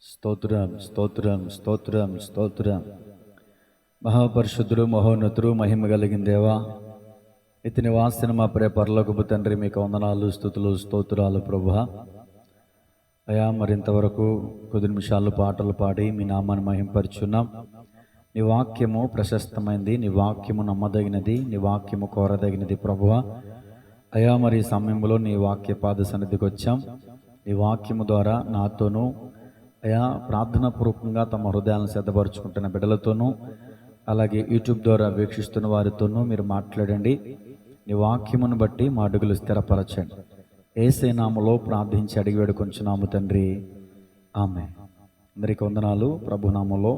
స్తోత్రం స్తోత్రం స్తోత్రం స్తోత్రం. మహాపరిశుద్ధుడు మహోన్నతుడు మహిమ కలిగిన దేవా, ఇతని వాసిన మా ప్రియ పరలోకపు తండ్రి, మీకు వందనాలు స్తుతులు స్తోత్రాలు ప్రభువా. అయా, మరింతవరకు కొద్ది నిమిషాలు పాటలు పాడి మీ నామాన్ని మహింపరుచున్నాం. నీ వాక్యము ప్రశస్తమైనది, నీ వాక్యము నమ్మదగినది, నీ వాక్యము కోరదగినది ప్రభువా. అయా, మరి ఈ సమయంలో నీ వాక్య పాద సన్నిధికి వచ్చాం. నీ వాక్యము ద్వారా నాతోనూ, అయా ప్రార్థనాపూర్వకంగా తమ హృదయాలను సిద్ధపరచుకుంటున్న బిడ్డలతోనూ, అలాగే యూట్యూబ్ ద్వారా వీక్షిస్తున్న వారితోనూ మీరు మాట్లాడండి. నీ వాక్యమును బట్టి మా అడుగులు స్థిరపరచండి. యేసే నామములో ప్రార్థించి అడిగి వేడుకొంచున్నాము తండ్రి, ఆమేన్. అందరికీ వందనాలు. ప్రభు నామములో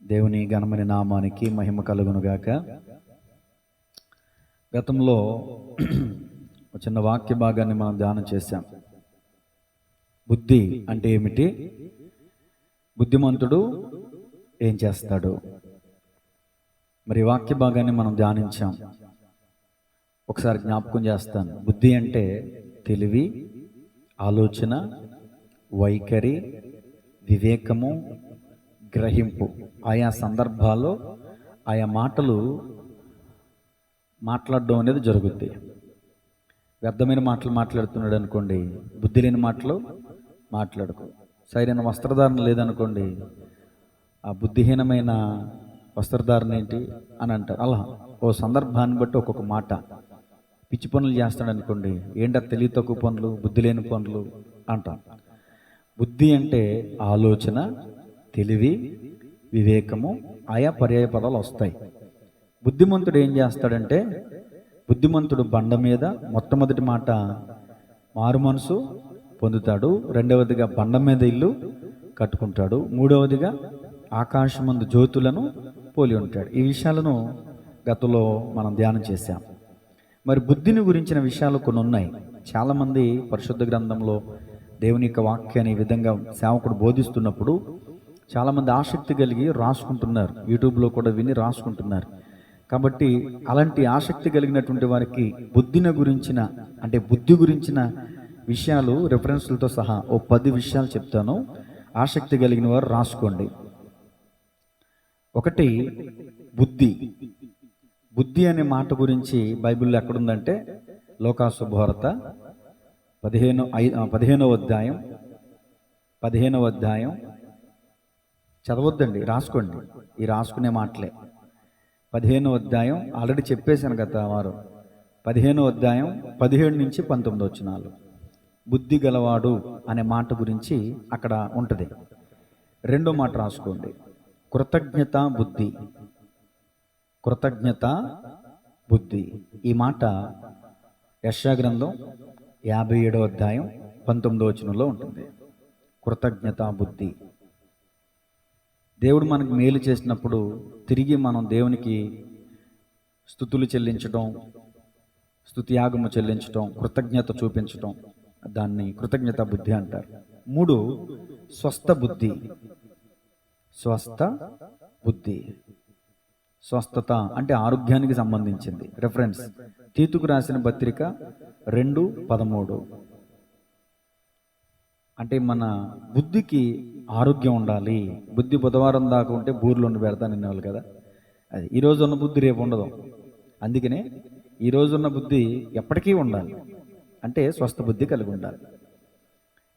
దేవుని ఘనమైన నామానికి మహిమ కలుగునుగాక. గతంలో ఒక చిన్న వాక్య భాగాన్ని మనం ధ్యానం చేశాం. బుద్ధి అంటే ఏమిటి, బుద్ధిమంతుడు ఏం చేస్తాడు, మరి వాక్య భాగాన్ని మనం ధ్యానించాం. ఒకసారి జ్ఞాపకం చేస్తాను. బుద్ధి అంటే తెలివి, ఆలోచన, వైఖరి, వివేకము, గ్రహింపు. ఆయా సందర్భాల్లో ఆయా మాటలు మాట్లాడడం అనేది జరుగుద్ది. వ్యర్థమైన మాటలు మాట్లాడుతున్నాడు అనుకోండి, బుద్ధి లేని మాటలు మాట్లాడుకో. సరైన వస్త్రధారణ లేదనుకోండి, ఆ బుద్ధిహీనమైన వస్త్రధారణ ఏంటి అని అంటారు. అలా ఓ సందర్భాన్ని బట్టి ఒక్కొక్క మాట. పిచ్చి పనులు చేస్తాడు అనుకోండి, ఏంటో తెలివి తక్కువ పనులు, బుద్ధి లేని పనులు అంటాం. బుద్ధి అంటే ఆలోచన, తెలివి, వివేకము, ఆయా పర్యాయ పదాలు వస్తాయి. బుద్ధిమంతుడు ఏం చేస్తాడంటే, బుద్ధిమంతుడు బండ మీద మొట్టమొదటి మాట మారు మనసు పొందుతాడు, రెండవదిగా బండ మీద ఇల్లు కట్టుకుంటాడు, మూడవదిగా ఆకాశమందు జ్యోతులను పోలి ఉంటాడు. ఈ విషయాలను గతంలో మనం ధ్యానం చేశాం. మరి బుద్ధిని గురించిన విషయాలు కొన్ని ఉన్నాయి. చాలామంది పరిశుద్ధ గ్రంథంలో దేవుని యొక్క వాక్యాన్ని ఈ విధంగా సేవకుడు బోధిస్తున్నప్పుడు చాలామంది ఆసక్తి కలిగి రాసుకుంటున్నారు, యూట్యూబ్లో కూడా విని రాసుకుంటున్నారు. కాబట్టి అలాంటి ఆసక్తి కలిగినటువంటి వారికి బుద్ధిని గురించిన అంటే బుద్ధి గురించిన విషయాలు రెఫరెన్స్లతో సహా ఓ 10 విషయాలు చెప్తాను. ఆసక్తి కలిగిన వారు రాసుకోండి. ఒకటి, బుద్ధి. బుద్ధి అనే మాట గురించి బైబిల్లో ఎక్కడుందంటే లోకాసు శుభవార్త 15వ అధ్యాయం చదవద్దండి, రాసుకోండి. ఈ రాసుకునే మాటలే. 15వ అధ్యాయం ఆల్రెడీ చెప్పేశాను కదా వారు. 15వ అధ్యాయం 17 నుంచి 19 వచనాలు. బుద్ధి గలవాడు అనే మాట గురించి అక్కడ ఉంటుంది. రెండో మాట రాసుకోండి, కృతజ్ఞత బుద్ధి. కృతజ్ఞత బుద్ధి. ఈ మాట యెషయా గ్రంథం 57వ అధ్యాయం 19వ వచనంలో ఉంటుంది. కృతజ్ఞత బుద్ధి. దేవుడు మనకు మేలు చేసినప్పుడు తిరిగి మనం దేవునికి స్తుతులు చెల్లించడం, స్తుతియాగము చెల్లించడం, కృతజ్ఞత చూపించడం, దాన్ని కృతజ్ఞత బుద్ధి అంటారు. 3, స్వస్థ బుద్ధి. స్వస్థ బుద్ధి. స్వస్థత అంటే ఆరోగ్యానికి సంబంధించింది. రెఫరెన్స్ తీతుకు రాసిన పత్రిక 2:13. అంటే మన బుద్ధికి ఆరోగ్యం ఉండాలి. బుద్ధి బుధవారం దాకా ఉంటే బూర్లు ఉండి పెడతాను అనేవాళ్ళు కదా, అది ఈరోజు ఉన్న బుద్ధి రేపు ఉండదు. అందుకనే ఈరోజున్న బుద్ధి ఎప్పటికీ ఉండాలి. అంటే స్వస్థ బుద్ధి కలిగి ఉండాలి.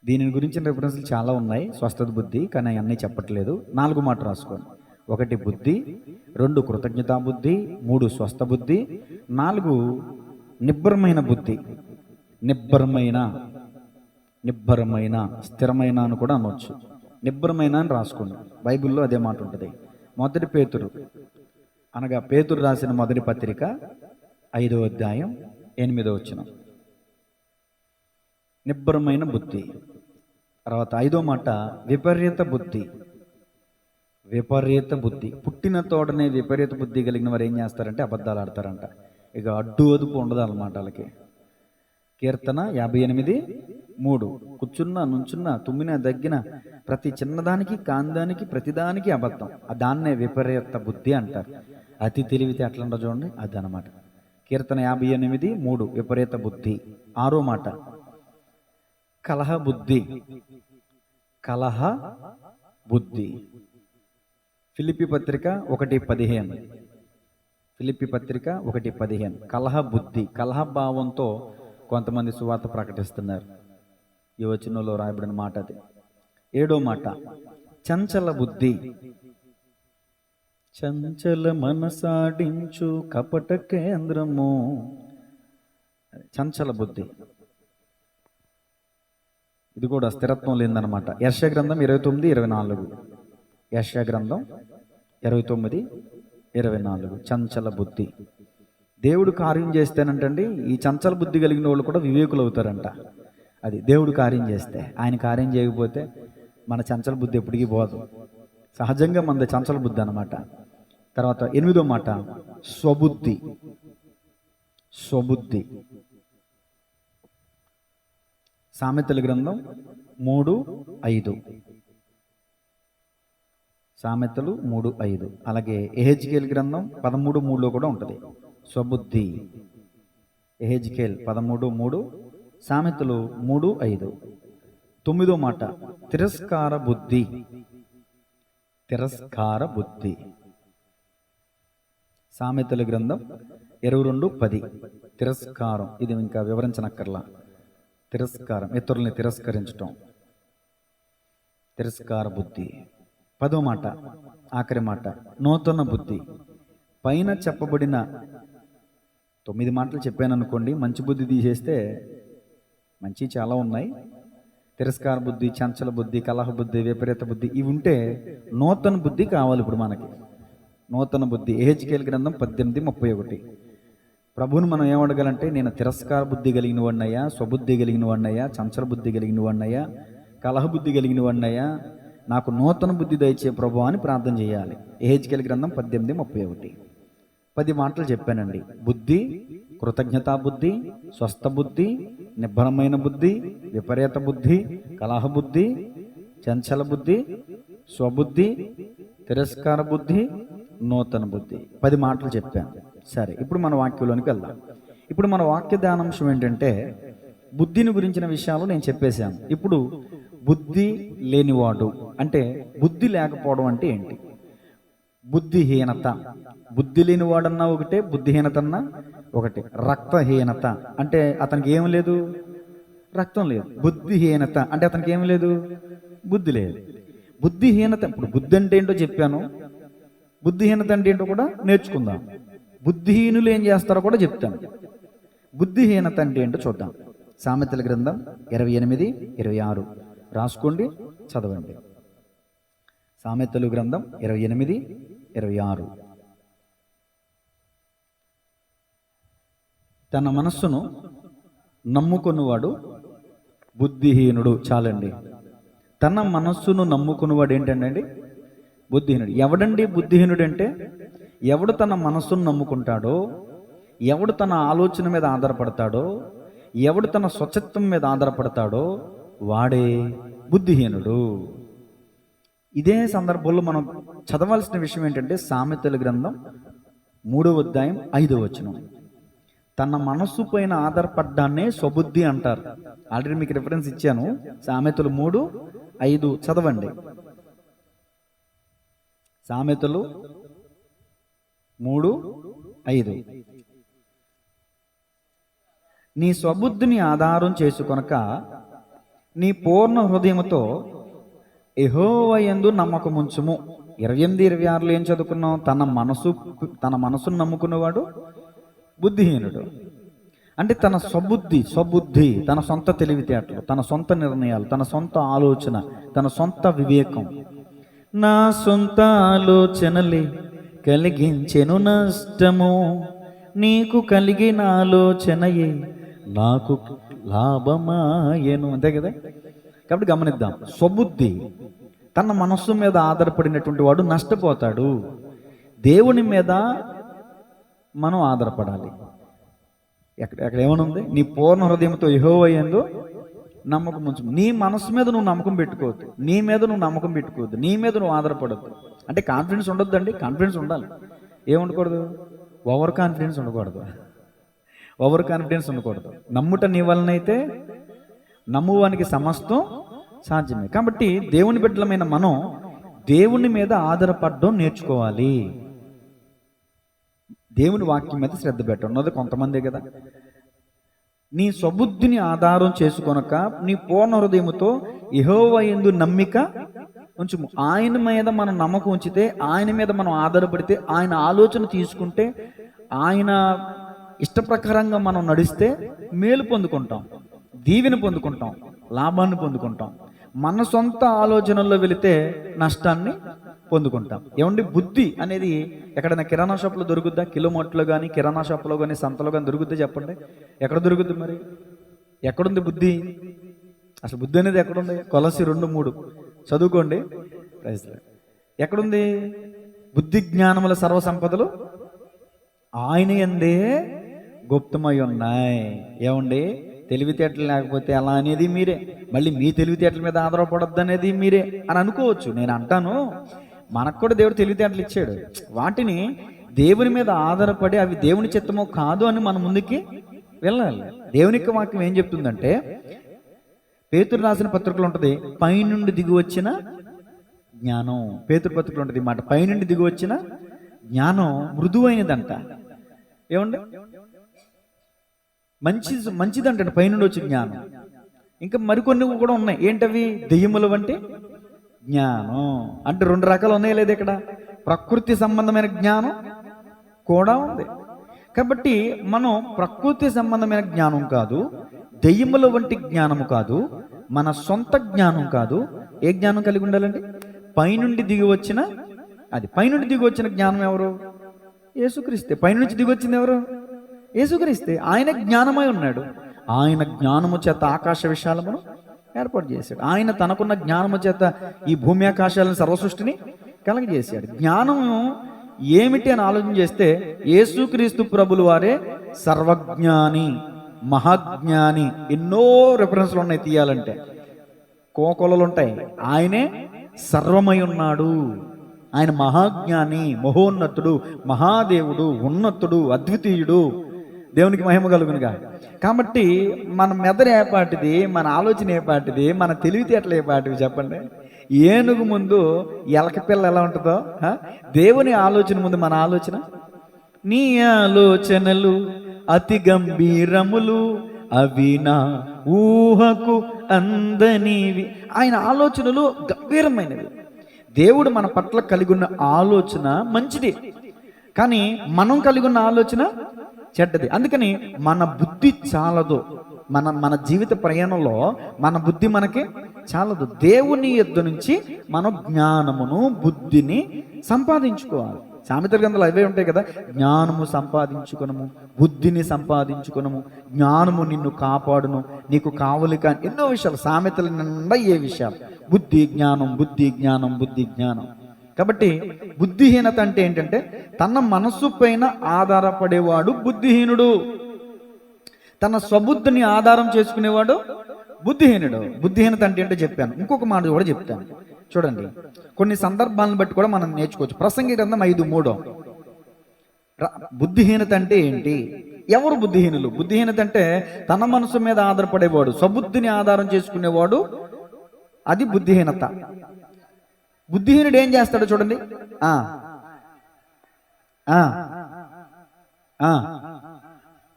దీని గురించిన రెఫరెన్స్లు చాలా ఉన్నాయి, స్వస్థత బుద్ధి, కానీ అన్నీ చెప్పట్లేదు. 4 మాట రాసుకోండి. 1 బుద్ధి, 2 కృతజ్ఞతా బుద్ధి, 3 స్వస్థ బుద్ధి, 4 నిబ్బరమైన బుద్ధి. నిబ్బరమైన స్థిరమైన అని కూడా అనవచ్చు. నిబ్బరమైన అని రాసుకోండి, బైబిల్లో అదే మాట ఉంటుంది. 1 పేతురు అనగా పేతురు రాసిన మొదటి పత్రిక 5వ అధ్యాయం 8వ వచనం. నిబ్బరమైన బుద్ధి. తర్వాత 5వ మాట విపరీత బుద్ధి. విపరీత బుద్ధి. పుట్టిన తోడనే విపరీత బుద్ధి కలిగిన వారు ఏం చేస్తారంటే అబద్ధాలు ఆడతారంట. ఇక అడ్డు అదుపు ఉండదు అన్నమాట వాళ్ళకి. కీర్తన 58:3. కూర్చున్నా, నుంచున్నా, తుమ్మినా, దగ్గిన ప్రతి చిన్నదానికి, కాందానికి, ప్రతిదానికి అబద్ధం. దాన్నే విపరీత బుద్ధి అంటారు. అతి తెలివితే ఎట్లా ఉండదు చూడండి, అదనమాట. కీర్తన 58:3 విపరీత బుద్ధి. 6వ మాట కలహ బుద్ధి. కలహ బుద్ధి. ఫిలిప్పి పత్రిక 1:15. ఫిలిప్పి పత్రిక 1:15. కలహ బుద్ధి, కలహ భావంతో కొంతమంది సువార్త ప్రకటిస్తున్నారు. ఈ వచనంలో రాయబడిన మాట అది. 7వ మాట చంచల బుద్ధి. చంచల మనసాడించు కపట కేంద్రము. చంచల బుద్ధి, ఇది కూడా స్థిరత్వం లేదన్నమాట. యెషయా గ్రంథం 29:24. యెషయా గ్రంథం 29:24. చంచల బుద్ధి. దేవుడు కార్యం చేస్తేనంటండి ఈ చంచల బుద్ధి కలిగిన వాళ్ళు కూడా వివేకులు అవుతారంట. అది దేవుడు కార్యం చేస్తే. ఆయన కార్యం చేయకపోతే మన చంచల బుద్ధి ఎప్పటికీ పోదు. సహజంగా మనది చంచల బుద్ధి అన్నమాట. తర్వాత 8వ మాట స్వబుద్ధి. స్వబుద్ధి. సామెతల గ్రంథం 3:5. సామెతలు 3:5. అలాగే ఎహెజ్కేల్ గ్రంథం 13:3లో కూడా ఉంటుంది స్వబుద్ధి. ఎహెజ్కేల్ 13:3, సామెతలు 3:5. 9వ మాట తిరస్కార బుద్ధి. తిరస్కార బుద్ధి. సామెతల గ్రంథం 22:10. తిరస్కారం, ఇది ఇంకా వివరించనక్కర్లా. తిరస్కారం, ఇతరుల్ని తిరస్కరించటం, తిరస్కార బుద్ధి. 10వ మాట, ఆఖరి మాట నూతన బుద్ధి. పైన చెప్పబడిన 9 మాటలు చెప్పాను అనుకోండి, మంచి బుద్ధి తీసేస్తే మంచి చాలా ఉన్నాయి. తిరస్కార బుద్ధి, చంచల బుద్ధి, కలహ బుద్ధి, విపరీత బుద్ధి, ఇవి ఉంటే నూతన బుద్ధి కావాలి ఇప్పుడు మనకి. నూతన బుద్ధి. ఎహెజ్కేల్ గ్రంథం 18:31. ప్రభువుని మనం ఏమడగాలంటే, నేను తిరస్కార బుద్ధి కలిగిన వాడినయ్యా, స్వబుద్ధి కలిగిన వాడినయ్యా, చంచల బుద్ధి కలిగిన వాడినయ్యా, కలహ బుద్ధి కలిగిన వాడినయ్యా, నాకు నూతన బుద్ధి దయచే ప్రభువా అని ప్రార్థన చేయాలి. ఎహెజ్కేల్ గ్రంథం 18:31. 10 మాటలు చెప్పానండి. బుద్ధి, కృతజ్ఞతా బుద్ధి, స్వస్థ బుద్ధి, నిబ్బరమైన బుద్ధి, విపరీత బుద్ధి, కలహ బుద్ధి, చంచల బుద్ధి, స్వబుద్ధి, తిరస్కార బుద్ధి, నూతన బుద్ధి. 10 మాటలు చెప్పాను. సరే, ఇప్పుడు మన వాక్యంలోనికి వెళ్దాం. ఇప్పుడు మన వాక్య ధ్యానాంశం ఏంటంటే, బుద్ధిని గురించిన విషయాలు నేను చెప్పేశాను. ఇప్పుడు బుద్ధి లేనివాడు అంటే, బుద్ధి లేకపోవడం అంటే ఏంటి? బుద్ధిహీనత. బుద్ధి లేనివాడన్నా ఒకటే, బుద్ధిహీనత అన్నా ఒకటే. రక్తహీనత అంటే అతనికి ఏం లేదు, రక్తం లేదు. బుద్ధిహీనత అంటే అతనికి ఏం లేదు, బుద్ధి లేదు. బుద్ధిహీనత, ఇప్పుడు బుద్ధి అంటే ఏంటో చెప్పాను, బుద్ధిహీనత అంటే ఏంటో కూడా నేర్చుకుందాం. బుద్ధిహీనులు ఏం చేస్తారో కూడా చెప్తాను. బుద్ధిహీనత అంటే ఏంటో చూద్దాం. సామెతల గ్రంథం 28:26 రాసుకోండి, చదవండి. సామెతలు గ్రంథం 28:26. తన మనస్సును నమ్ముకున్నవాడు బుద్ధిహీనుడు. చాలండి. తన మనస్సును నమ్ముకున్నవాడు ఏంటండి? బుద్ధిహీనుడు. ఎవడండి బుద్ధిహీనుడు అంటే? ఎవడు తన మనస్సును నమ్ముకుంటాడో, ఎవడు తన ఆలోచన మీద ఆధారపడతాడో, ఎవడు తన స్వచ్ఛత్వం మీద ఆధారపడతాడో వాడే బుద్ధిహీనుడు. ఇదే సందర్భంలో మనం చదవాల్సిన విషయం ఏంటంటే, సామెతల గ్రంథం 3:5. తన మనస్సు పైన ఆధారపడ్డాన్నే స్వబుద్ధి అంటారు. ఆల్రెడీ మీకు రిఫరెన్స్ ఇచ్చాను. సామెతలు 3:5 చదవండి. సామెతలు 3:5. నీ స్వబుద్ధిని ఆధారం చేసుకొనక నీ పూర్ణ హృదయముతో యెహోవా యందు నమ్మకముంచుము. 28:26 ఏం చదువుకున్నాం? తన మనసును నమ్ముకున్నవాడు బుద్ధిహీనుడు. అంటే తన స్వబుద్ధి, తన సొంత తెలివితేటలు, తన సొంత నిర్ణయాలు, తన సొంత ఆలోచన, తన సొంత వివేకం. నా సొంత ఆలోచనలే కలిగించెను నష్టము, నీకు కలిగిన ఆలోచనయే నాకు లాభమాయను. అంతే కదా. కాబట్టి గమనిద్దాం. స్వబుద్ధి, తన మనస్సు మీద ఆధారపడినటువంటి వాడు నష్టపోతాడు. దేవుని మీద మనం ఆధారపడాలి. ఎక్కడ ఏమనుంది? నీ పూర్ణ హృదయంతో యెహోవా యందు నమ్మకం ఉంచు. నీ మనసు మీద నువ్వు నమ్మకం పెట్టుకోవద్దు, నీ మీద నువ్వు నమ్మకం పెట్టుకోవద్దు, నీ మీద నువ్వు ఆధారపడద్దు. అంటే కాన్ఫిడెన్స్ ఉండొద్దండి. కాన్ఫిడెన్స్ ఉండాలి. ఏముండకూడదు? ఓవర్ కాన్ఫిడెన్స్ ఉండకూడదు. ఓవర్ కాన్ఫిడెన్స్ ఉండకూడదు. నమ్ముట నీ వలనైతే నమ్మువానికి సమస్తం సాధ్యమే. కాబట్టి దేవుని బిడ్డలమైన మనం దేవుని మీద ఆధారపడడం నేర్చుకోవాలి. దేవుని వాక్యం మీద శ్రద్ధ పెట్టన్నది కొంతమందే కదా. నీ స్వబుద్ధిని ఆధారం చేసుకొనక నీ పూర్ణ హృదయముతో యెహోవా యందు నమ్మిక ఉంచుము. ఆయన మీద మనం నమ్మకం ఉంచితే, ఆయన మీద మనం ఆధారపడితే, ఆయన ఆలోచన తీసుకుంటే, ఆయన ఇష్ట ప్రకారంగా మనం నడిస్తే మేలు పొందుకుంటాం, దీవెన పొందుకుంటాం, లాభాన్ని పొందుకుంటాం. మన సొంత ఆలోచనల్లో వెళితే నష్టాన్ని పొందుకుంటాం. ఏమండి, బుద్ధి అనేది ఎక్కడైనా కిరాణా షాప్లో దొరుకుద్దా? కిలోమీటర్లో కానీ, కిరాణా షాప్లో కానీ, సంతలో కానీ దొరుకుద్దా? చెప్పండి, ఎక్కడ దొరుకుద్ది? మరి ఎక్కడుంది బుద్ధి? అసలు బుద్ధి అనేది ఎక్కడుంది? కొలసి 2:3 చదువుకోండి. ఎక్కడుంది? బుద్ధి జ్ఞానముల సర్వసంపదలు ఆయన యందే గుప్తమై ఉన్నాయి. ఏమండి, తెలివితేటలు లేకపోతే ఎలా అనేది మీరే. మళ్ళీ మీ తెలివితేటల మీద ఆధారపడద్దు అనేది మీరే అని అనుకోవచ్చు. నేను అంటాను, మనకు కూడా దేవుడు తెలివితేటలు ఇచ్చాడు. వాటిని దేవుని మీద ఆధారపడి అవి దేవుని చిత్తమో కాదు అని మన ముందుకి వెళ్ళాలి. దేవునికి వాక్యం ఏం చెప్తుందంటే, పేతురు రాసిన పత్రికలు ఉంటుంది, పైనుండి దిగి వచ్చిన జ్ఞానం. పేతురు పత్రికలు ఉంటుంది మాట, పైనుండి దిగి వచ్చిన జ్ఞానం మృదువైనదంట. ఏమండి, మంచిదంటే పైనుండి వచ్చిన జ్ఞానం. ఇంకా మరికొన్ని కూడా ఉన్నాయి. ఏంటవి? దెయ్యముల వంటి జ్ఞానం. అంటే 2 రకాలు ఉన్నాయి లేదు ఇక్కడ. ప్రకృతి సంబంధమైన జ్ఞానం కూడా ఉంది. కాబట్టి మనం ప్రకృతి సంబంధమైన జ్ఞానం కాదు, దెయ్యముల వంటి జ్ఞానము కాదు, మన సొంత జ్ఞానం కాదు. ఏ జ్ఞానం కలిగి ఉండాలండి? పైనుండి దిగి వచ్చిన, అది పైనుండి దిగి వచ్చిన జ్ఞానం ఎవరు? యేసుక్రీస్తే. పైనుంచి దిగి వచ్చింది ఎవరు? యేసుక్రీస్తే. ఆయన జ్ఞానమై ఉన్నాడు. ఆయన జ్ఞానము చేత ఆకాశ విశాలమును ఏర్పాటు చేశాడు. ఆయన తనకున్న జ్ఞానము చేత ఈ భూమి ఆకాశాలను సర్వసృష్టిని కలగజేశాడు. జ్ఞానము ఏమిటి అని ఆలోచన చేస్తే, యేసుక్రీస్తు ప్రభులు వారే సర్వజ్ఞాని, మహాజ్ఞాని. ఎన్నో రెఫరెన్స్లు ఉన్నాయి తీయాలంటే, కోకొలలు ఉంటాయి. ఆయనే సర్వమై ఉన్నాడు. ఆయన మహాజ్ఞాని, మహోన్నతుడు, మహాదేవుడు, ఉన్నతుడు, అద్వితీయుడు. దేవునికి మహిమ కలుగునుగా. కాబట్టి మన మెదడు ఏపాటిది, మన ఆలోచన ఏపాటిది, మన తెలివితేటలు ఏపాటివి చెప్పండి. ఏనుగు ముందు ఎలక పిల్ల ఎలా ఉంటుందో, దేవుని ఆలోచన ముందు మన ఆలోచన. నీ ఆలోచనలు అతి గంభీరములు, అవి నా ఊహకు అందనివి. ఆయన ఆలోచనలు గంభీరమైనవి. దేవుడు మన పట్ల కలిగి ఉన్న ఆలోచన మంచిది, కానీ మనం కలిగి ఉన్న ఆలోచన చెడ్డది. అందుకని మన బుద్ధి చాలదు. మన జీవిత ప్రయాణంలో మన బుద్ధి మనకి చాలదు. దేవుని యొద్ద నుంచి మనం జ్ఞానమును, బుద్ధిని సంపాదించుకోవాలి. సామెతల గ్రంథాలు అవే ఉంటాయి కదా, జ్ఞానము సంపాదించుకునము, బుద్ధిని సంపాదించుకునము, జ్ఞానము నిన్ను కాపాడును, నీకు కావలి కానీ ఎన్నో విషయాలు. సామెతల నిండా ఏ విషయాలు? బుద్ధి జ్ఞానం, బుద్ధి జ్ఞానం, బుద్ధి జ్ఞానం. కాబట్టి బుద్ధిహీనత అంటే ఏంటంటే, తన మనస్సు పైన ఆధారపడేవాడు బుద్ధిహీనుడు. తన స్వబుద్ధిని ఆధారం చేసుకునేవాడు బుద్ధిహీనుడు. బుద్ధిహీనత అంటే ఏంటో చెప్పాను. ఇంకొక మాట కూడా చెప్తాను చూడండి. కొన్ని సందర్భాలను బట్టి కూడా మనం నేర్చుకోవచ్చు. ప్రసంగి గ్రంథం 5:3. బుద్ధిహీనత అంటే ఏంటి? ఎవరు బుద్ధిహీనులు? బుద్ధిహీనత అంటే తన మనసు మీద ఆధారపడేవాడు, స్వబుద్ధిని ఆధారం చేసుకునేవాడు, అది బుద్ధిహీనత. బుద్ధిహీనుడు ఏం చేస్తాడో చూడండి.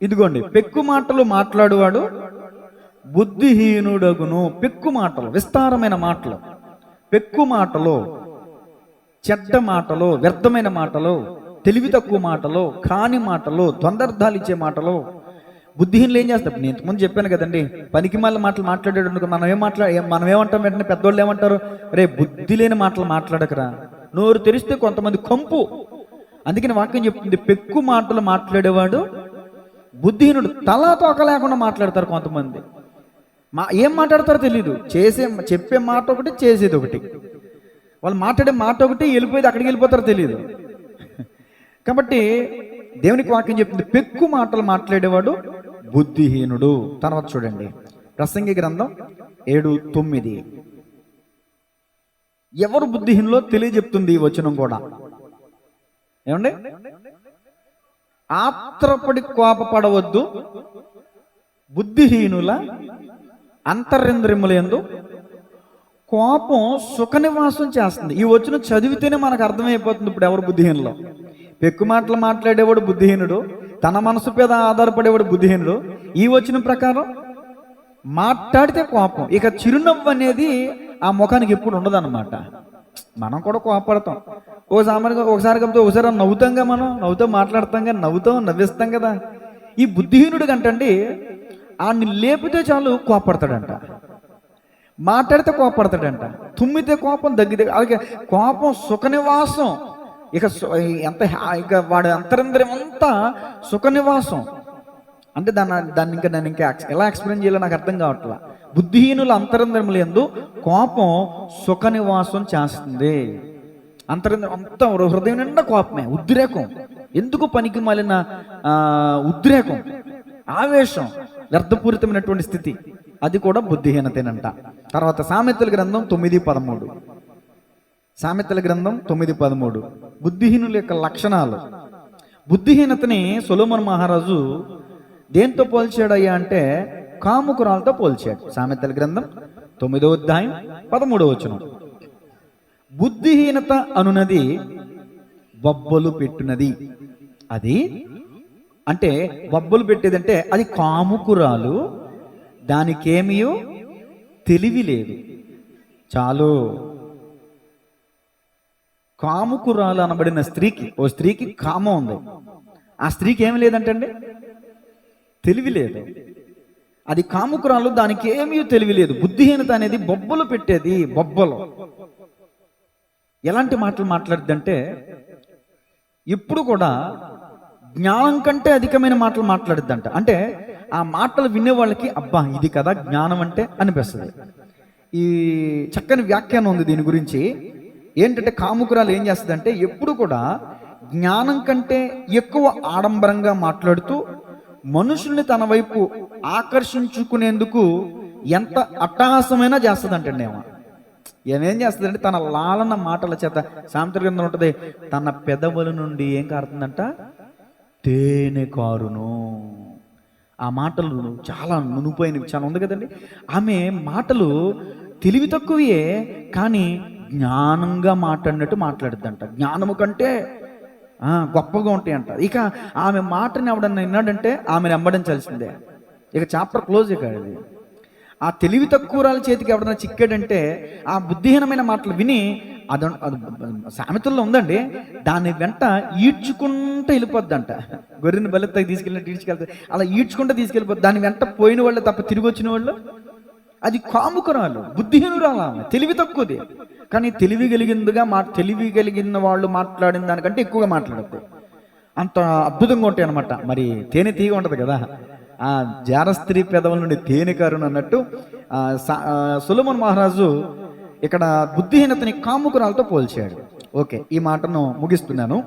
ఇదిగోండి, పెక్కు మాటలు మాట్లాడువాడు బుద్ధిహీనుడగును. పెక్కు మాటలు, విస్తారమైన మాటలు, పెక్కు మాటలు, చెడ్డ మాటలు, వ్యర్థమైన మాటలు, తెలివి తక్కువ మాటలు, కాని మాటలు, ద్వంద్వార్థాలు ఇచ్చే మాటలు. బుద్ధిహీనులు ఏం చేస్తారు? నేను ఇంతకుముందు చెప్పాను కదండి, పనికి మాల మాటలు మాట్లాడేటందుకు మనం ఏమంటాం వెంటనే? పెద్దోళ్ళు ఏమంటారు? రే బుద్ధి లేని మాటలు మాట్లాడకరా. నోరు తెరిస్తే కొంతమంది కంపు. అందుకని వాక్యం చెప్తుంది, పెక్కు మాటలు మాట్లాడేవాడు బుద్ధిహీనుడు. తలా తోక లేకుండా మాట్లాడతారు కొంతమంది. ఏం మాట్లాడతారో తెలీదు. చెప్పే మాట ఒకటి, చేసేది ఒకటి. వాళ్ళు మాట్లాడే మాట ఒకటి, వెళ్ళిపోయేది అక్కడికి వెళ్ళిపోతారో తెలియదు. కాబట్టి దేవునికి వాక్యం చెప్తుంది, పెక్కు మాటలు మాట్లాడేవాడు బుద్ధిహీనుడు. తర్వాత చూడండి, ప్రసంగి గ్రంథం 7:9. ఎవరు బుద్ధిహీనులో తెలియజెప్తుంది ఈ వచనం కూడా. ఏమండి? ఆత్రపడి కోపపడవద్దు, బుద్ధిహీనుల అంతరింద్రియములందు కోపం సుఖ నివాసం చేస్తుంది. ఈ వచనం చదివితేనే మనకు అర్థమైపోతుంది ఇప్పుడు ఎవరు బుద్ధిహీనులో. పెక్కు మాటలు మాట్లాడేవాడు బుద్ధిహీనుడు, తన మనసు మీద ఆధారపడేవాడు బుద్ధిహీనుడు. ఈ వచనం ప్రకారం మాట్లాడితే కోపం, ఇక చిరునవ్వు అనేది ఆ ముఖానికి ఎప్పుడు ఉండదన్నమాట. మనం కూడా కోపడతాం, ఒకసారి కాకపోతే ఒకసారి నవ్వుతాంగా, మనం నవ్వుతూ మాట్లాడతాంగా, నవ్విస్తాం కదా. ఈ బుద్ధిహీనుడు కంటండి ఆన్ని లేపితే చాలు కోపడతాడంట, మాట్లాడితే కోపడతాడంట, తుమ్మితే కోపం, దగ్గితే. అలాగే కోపం సుఖ నివాసం. ఇక ఇక వాడి అంతరింద్రియం అంతా సుఖ నివాసం. అంటే దాన్ని ఇంకా ఎలా ఎక్స్ప్లెయిన్ చేయాలో నాకు అర్థం కావట్లా. బుద్ధిహీనుల అంతరింద్రియములు యందు కోపం సుఖ నివాసం చేస్తుంది. అంతరింద్రియం అంతా హృదయం నిండా కోపమే, ఉద్రేకం, ఎందుకు పనికి మాలిన ఉద్రేకం, ఆవేశం, వ్యర్థపూరితమైనటువంటి స్థితి, అది కూడా బుద్ధిహీనతేనంట. తర్వాత సామెతల గ్రంథం 9:13. సామెతల గ్రంథం 9:13 బుద్ధిహీనుల యొక్క లక్షణాలు. బుద్ధిహీనతని సొలొమోను మహారాజు దేంతో పోల్చాడయ్యా అంటే కాముకురాలతో పోల్చాడు. సామెతల గ్రంథం 9:13 బుద్ధిహీనత అనునది బొబ్బలు పెట్టునది. అది అంటే బొబ్బలు పెట్టేదంటే అది కాముకురాలు, దానికేమీ తెలివి లేదు. చాలు, కాముకురాలు అనబడిన స్త్రీకి, ఓ స్త్రీకి కామం ఉంది, ఆ స్త్రీకి ఏమి లేదంటండి, తెలివి లేదు. అది కాముకురాలు, దానికి ఏమీ తెలివి లేదు. బుద్ధిహీనత అనేది బొబ్బలు పెట్టేది, బొబ్బలు. ఎలాంటి మాటలు మాట్లాడుద్దంటే ఎప్పుడు కూడా జ్ఞానం కంటే అధికమైన మాటలు మాట్లాడుద్దంట. అంటే ఆ మాటలు వినే వాళ్ళకి అబ్బా ఇది కదా జ్ఞానం అంటే అనిపిస్తుంది. ఈ చక్కని వ్యాఖ్యానం ఉంది దీని గురించి. ఏంటంటే కాముకురాలు ఏం చేస్తుందంటే ఎప్పుడు కూడా జ్ఞానం కంటే ఎక్కువ ఆడంబరంగా మాట్లాడుతూ మనుషుల్ని తన వైపు ఆకర్షించుకునేందుకు ఎంత అట్టహాసమైనా చేస్తుందంటండి. ఏమేం చేస్తుందంటే తన లాలన మాటల చేత, సామెతల గ్రంథం ఉంటుంది, తన పెదవుల నుండి ఏం కారుతుందంట, తేనె కారును. ఆ మాటలు చాలా నునుపోయినవి, చాలా ఉంది కదండి. ఆమె మాటలు తెలివి తక్కువే, కానీ జ్ఞానంగా మాట్లాడినట్టు మాట్లాడుద్దంట. జ్ఞానము కంటే గొప్పగా ఉంటాయంట. ఇక ఆమె మాటని ఎవడన్నా విన్నాడంటే ఆమెను వెంబడించాల్సిందే. ఇక చాప్టర్ క్లోజ్. ఇక అది ఆ తెలివి తక్కువరాల చేతికి ఎవడన్నా చిక్కాడంటే ఆ బుద్ధిహీనమైన మాటలు విని అది సామెతల్లో ఉందండి, దాని వెంట ఈడ్చుకుంటూ వెళ్ళిపోద్దంట. గొర్రెని బలెత్తకి తీసుకెళ్తే అలా ఈడ్చుకుంటూ తీసుకెళ్ళిపోద్ది. దాని వెంట పోయిన వాళ్ళు తప్ప తిరిగి వచ్చిన వాళ్ళు. అది కాముకురాలు, బుద్ధిహీనురాలు. ఆమె తెలివి తక్కువది, కానీ తెలివి కలిగిన వాళ్ళు మాట్లాడిన దానికంటే ఎక్కువగా మాట్లాడద్దు. అంత అద్భుతంగా ఉంటాయి అనమాట. మరి తేనె తీగ ఉంటుంది కదా, ఆ జారస్త్రీ పెదవుల నుండి తేనె కారును అన్నట్టు సొలొమోను మహారాజు ఇక్కడ బుద్ధిహీనతని కాముకురాలతో పోల్చాడు. ఓకే, ఈ మాటను ముగిస్తున్నాను.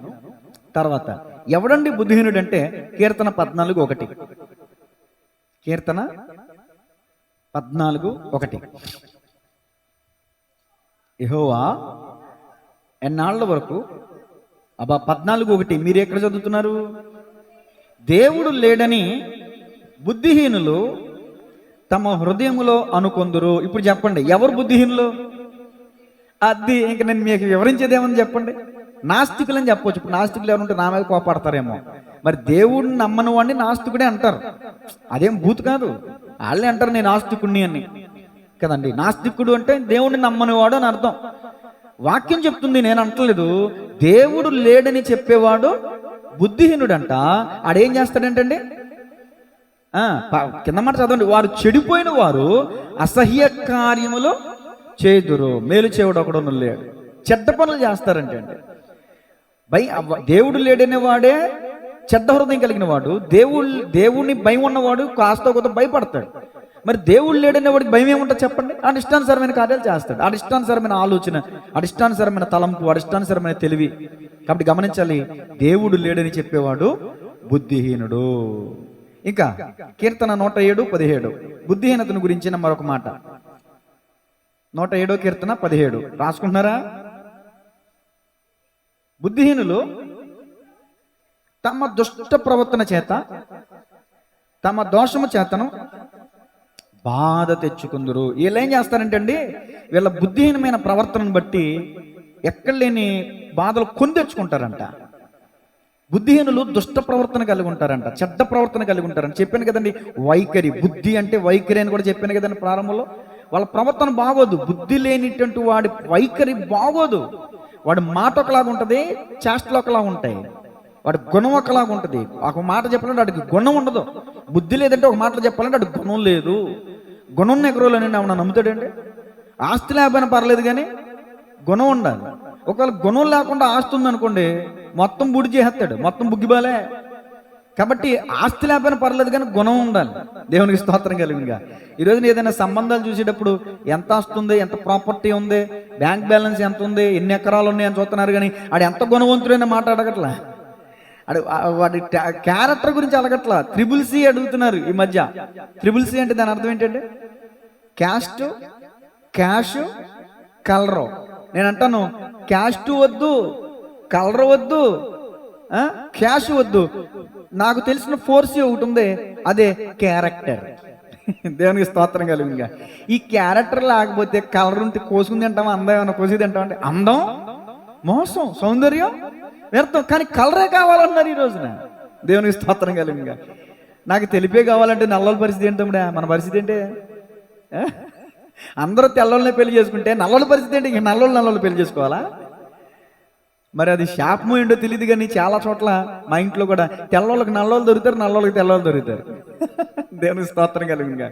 తర్వాత ఎవడండి బుద్ధిహీనుడు అంటే కీర్తన 14:1. కీర్తన 14:1 యెహోవా ఎన్నాళ్ళ వరకు, 14:1 మీరు ఎక్కడ చదువుతున్నారు? దేవుడు లేడని బుద్ధిహీనులు తమ హృదయములో అనుకొందురు. ఇప్పుడు చెప్పండి, ఎవరు బుద్ధిహీనులు? అది ఇంక నేను మీకు వివరించేదేమని చెప్పండి. నాస్తికులు అని చెప్పవచ్చు. ఇప్పుడు నాస్తికులు ఎవరుంటే నా మీద కోపడతారేమో. మరి దేవుడిని నమ్మని వాడిని నాస్తికుడే అంటారు. అదేం బూత్ కాదు, వాళ్ళే అంటారు నేను నాస్తికుడిని అని కదండి. నాస్తికుడు అంటే దేవుడిని నమ్మనివాడు అని అర్థం. వాక్యం చెప్తుంది, నేను అంటలేదు. దేవుడు లేడని చెప్పేవాడు బుద్ధిహీనుడంట. ఆడేం చేస్తాడంటండి, కింద మాట చదవండి, వారు చెడిపోయిన వారు అసహ్య కార్యములు చేదురు, మేలు చేయడు ఒకడు లేడు. చెడ్డ పనులు చేస్తారంటే అండి. దేవుడు లేడనే వాడే చెడ్డ హృదయం కలిగిన వాడు. దేవుడిని భయం ఉన్నవాడు కాస్త కొంత భయపడతాడు. మరి దేవుడు లేడనే వాడికి భయం ఏముంటుంది చెప్పండి? అడిష్టానుసరమైన కార్యాలు చేస్తాడు, అడిష్టానుసరమైన ఆలోచన, అడిష్టానుసరమైన తలంపు, అడిష్టానుసరమైన తెలివి. కాబట్టి గమనించాలి, దేవుడు లేడని చెప్పేవాడు బుద్ధిహీనుడు. ఇంకా కీర్తన 107:17 బుద్ధిహీనతను గురించిన మరొక మాట. 107 కీర్తన 17 రాసుకుంటున్నారా? బుద్ధిహీనులు తమ దుష్ట ప్రవర్తన చేత, తమ దోషము చేతను బాధ తెచ్చుకుందరు. వీళ్ళు ఏం చేస్తారంటే అండి, వీళ్ళ బుద్ధిహీనమైన ప్రవర్తనను బట్టి ఎక్కడ లేని బాధలు కొని తెచ్చుకుంటారంట. బుద్ధిహీనులు దుష్ట ప్రవర్తన కలిగి ఉంటారంట, చెడ్డ ప్రవర్తన కలిగి ఉంటారంట. చెప్పాను కదండి, వైఖరి, బుద్ధి అంటే వైఖరి అని కూడా చెప్పాను కదండి ప్రారంభంలో. వాళ్ళ ప్రవర్తన బాగోదు, బుద్ధి లేనిటువంటి వాడి వైఖరి బాగోదు. వాడి మాట ఒకలాగా ఉంటుంది, చేష్టలు ఒకలాగా ఉంటాయి, వాడి గుణం ఒకలాగా ఉంటుంది. ఒక మాట చెప్పాలంటే వాడికి గుణం ఉండదు. బుద్ధి లేదంటే ఒక మాట చెప్పాలంటే వాడికి గుణం లేదు. గుణం ఎగరోలని ఏమన్నా నమ్ముతాడండి? ఆస్తి లేకపోయినా పర్లేదు కానీ గుణం ఉండాలి. ఒకవేళ గుణం లేకుండా ఆస్తి ఉందనుకోండి, మొత్తం బుడి చేసేస్తాడు, మొత్తం బుగ్గిబాలే. కాబట్టి ఆస్తి లేకపోయినా పర్లేదు కానీ గుణం ఉండాలి. దేవునికి స్తోత్రం కలిగినగా. ఈరోజు ఏదైనా సంబంధాలు చూసేటప్పుడు ఎంత ఆస్తి ఉంది, ఎంత ప్రాపర్టీ ఉంది, బ్యాంక్ బ్యాలెన్స్ ఎంత ఉంది, ఎన్ని ఎకరాలు ఉన్నాయి అని చూస్తున్నారు. కానీ ఆడు ఎంత గుణవంతుడైనా మాట అడగట్లా, వాడి క్యారెక్టర్ గురించి అడగట్లా. త్రిబుల్ సి అడుగుతున్నారు ఈ మధ్య. త్రిబుల్ సి అంటే దాని అర్థం ఏంటంటే క్యాస్ట్, క్యాష్, కలరు. నేను అంటాను క్యాస్ట్ వద్దు, కలర్ వద్దు, క్యాష్ వద్దు. నాకు తెలిసిన 4C ఒకటి ఉంది, అదే క్యారెక్టర్. దేవునికి స్తోత్రం కలిగినగా. ఈ క్యారెక్టర్ లేకపోతే కలర్ ఉంటే కోసుకుని తింటామా, అందం ఏమన్నా కోసి తింటామంటే అందం మోసం, సౌందర్యం వ్యర్థం. కానీ కలరే కావాలన్నారు ఈ రోజున. దేవునికి స్తోత్రం కలిగినగా. నాకు తెలిపే కావాలంటే నల్లోళ్ళ పరిస్థితి ఏంటంటే, మన పరిస్థితి ఏంటి? అందరూ తెల్లోళ్ళనే పెళ్లి చేసుకుంటే నల్లోళ్ళ పరిస్థితి ఏంటి? ఇంక నల్లోళ్ళు పెళ్లి చేసుకోవాలా? మరి అది శాపము ఏంటో తెలియదు. కానీ చాలా చోట్ల మా ఇంట్లో కూడా తెల్లోళ్ళకి నల్లోళ్ళు దొరుకుతారు, నల్లోళ్ళకి తెల్లోళ్ళు దొరుకుతారు. దేవునికి స్తోత్రం కలిగినగా.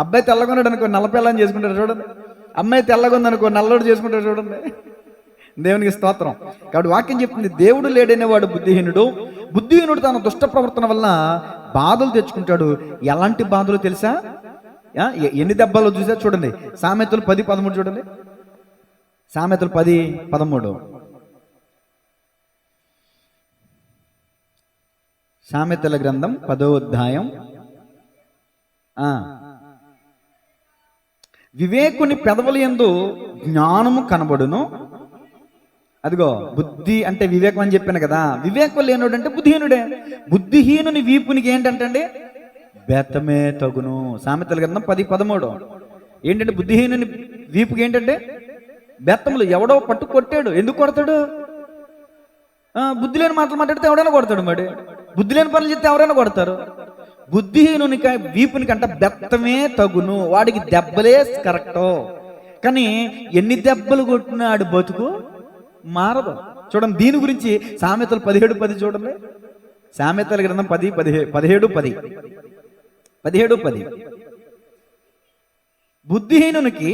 అబ్బాయి తెల్లగొన్నాడు అనుకో నల్ల పిల్లని చేసుకుంటారు చూడండి, అమ్మాయి తెల్లగొంది అనుకో నల్లోడు చేసుకుంటారు చూడండి. దేవునికి స్తోత్రం. కాబట్టి వాక్యం చెప్తుంది, దేవుడు లేడనే వాడు బుద్ధిహీనుడు. బుద్ధిహీనుడు తన దుష్ట ప్రవర్తన వల్ల బాధలు తెచ్చుకుంటాడు. ఎలాంటి బాధలు తెలుసా? ఎన్ని దెబ్బలు చూసా చూడండి. సామెతలు 10:13 చూడండి. సామెతలు 10:13. సామెతల గ్రంథం 10వ అధ్యాయం. వివేకుని పెదవుల యందు జ్ఞానము కనబడును. అదిగో బుద్ధి అంటే వివేకం అని చెప్పాను కదా. వివేకం లేనుడు అంటే బుద్ధిహీనుడే. బుద్ధిహీనుని వీపునికి ఏంటంటే బెత్తమే తగును. సామెతల గ్రంథం 10:13. ఏంటంటే బుద్ధిహీనుని వీపుకి ఏంటంటే బెత్తములు. ఎవడో పట్టు కొట్టాడు, ఎందుకు కొడతాడు? బుద్ధి లేని మాటలు మాట్లాడితే ఎవడైనా కొడతాడు. మరి బుద్ధి లేని పనులు చెప్తే ఎవరైనా కొడతారు. బుద్ధిహీనునికి వీపునికి అంట బెత్తమే తగును. వాడికి దెబ్బలే కరెక్టో. కానీ ఎన్ని దెబ్బలు కొట్టినా ఆడి బతుకు మారదు. చూడండి దీని గురించి సామెతలు 17:10 చూడండి. సామెతల గ్రంథం 17:10. బుద్ధిహీనునికి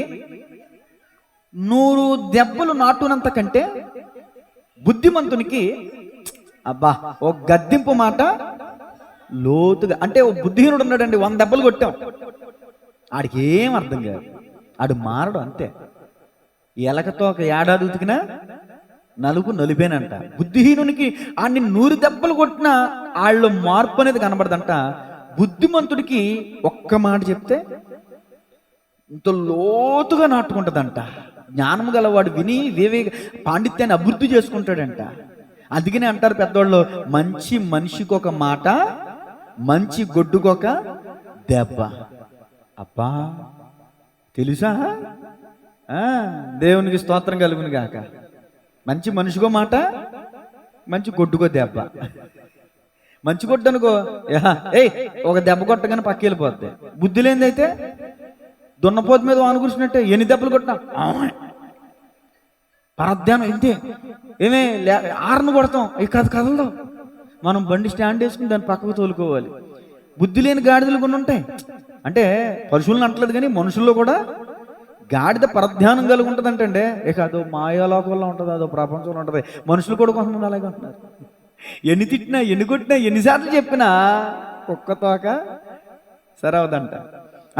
100 దెబ్బలు నాటునంత కంటే బుద్ధిమంతునికి అబ్బా ఓ గద్దింపు మాట లోతుగా. అంటే ఓ బుద్ధిహీనుడు ఉన్నాడండి, 100 దెబ్బలు కొట్టాం, ఆడికి ఏం అర్థం కాదు, ఆడు మారడు అంతే. ఎలకతో ఒక ఏడాది ఉతికినా నలుగు నలిపేనంట. బుద్ధిహీనునికి ఆడిని 100 దెబ్బలు కొట్టినా వాళ్ళు మార్పు అనేది కనబడదంట. బుద్ధిమంతుడికి ఒక్క మాట చెప్తే ఇంత లోతుగా నాటుకుంటుందంట. జ్ఞానము గలవాడు విని వివేక పాండిత్యాన్ని అభివృద్ధి చేసుకుంటాడంట. అందుకనే అంటారు పెద్దవాళ్ళు, మంచి మనిషికి ఒక మాట, మంచి గొడ్డుకొక దెబ్బ. అబ్బా తెలుసా? దేవునికి స్తోత్రం కలుగును గాక. మంచి మనిషికో మాట, మంచి గొడ్డుకో దెబ్బ. మంచి గొడ్డు అనుకో ఒక దెబ్బ కొట్టగానే పక్క వెళ్ళిపోద్ది. బుద్ధి లేనిదైతే దున్నపోతు మీద వాన కూర్చున్నట్టే ఎన్ని దెబ్బలు కొట్టినా పరధ్యానం ఇంతే. ఏమే ఆరును కొడతాం, ఇక కదలదు. మనం బండి స్టాండ్ వేసుకుని దాన్ని పక్కకు తోలుకోవాలి. బుద్ధి లేని గాడిదలు కొన్ని ఉంటాయి. అంటే పశువులను అంటలేదు కానీ మనుషుల్లో కూడా గాడిద పరధ్యానం కలిగి ఉంటుంది అంటే ఇక అదో మాయాలోకంలో ఉంటుంది, అదో ప్రపంచంలో ఉంటుంది. మనుషులు కూడా కొంతమంది అలాగే ఉంటున్నారు. ఎన్ని తిట్టినా, ఎన్ని కొట్టినా, ఎన్నిసార్లు చెప్పినా కుక్కతోక సరవదంట.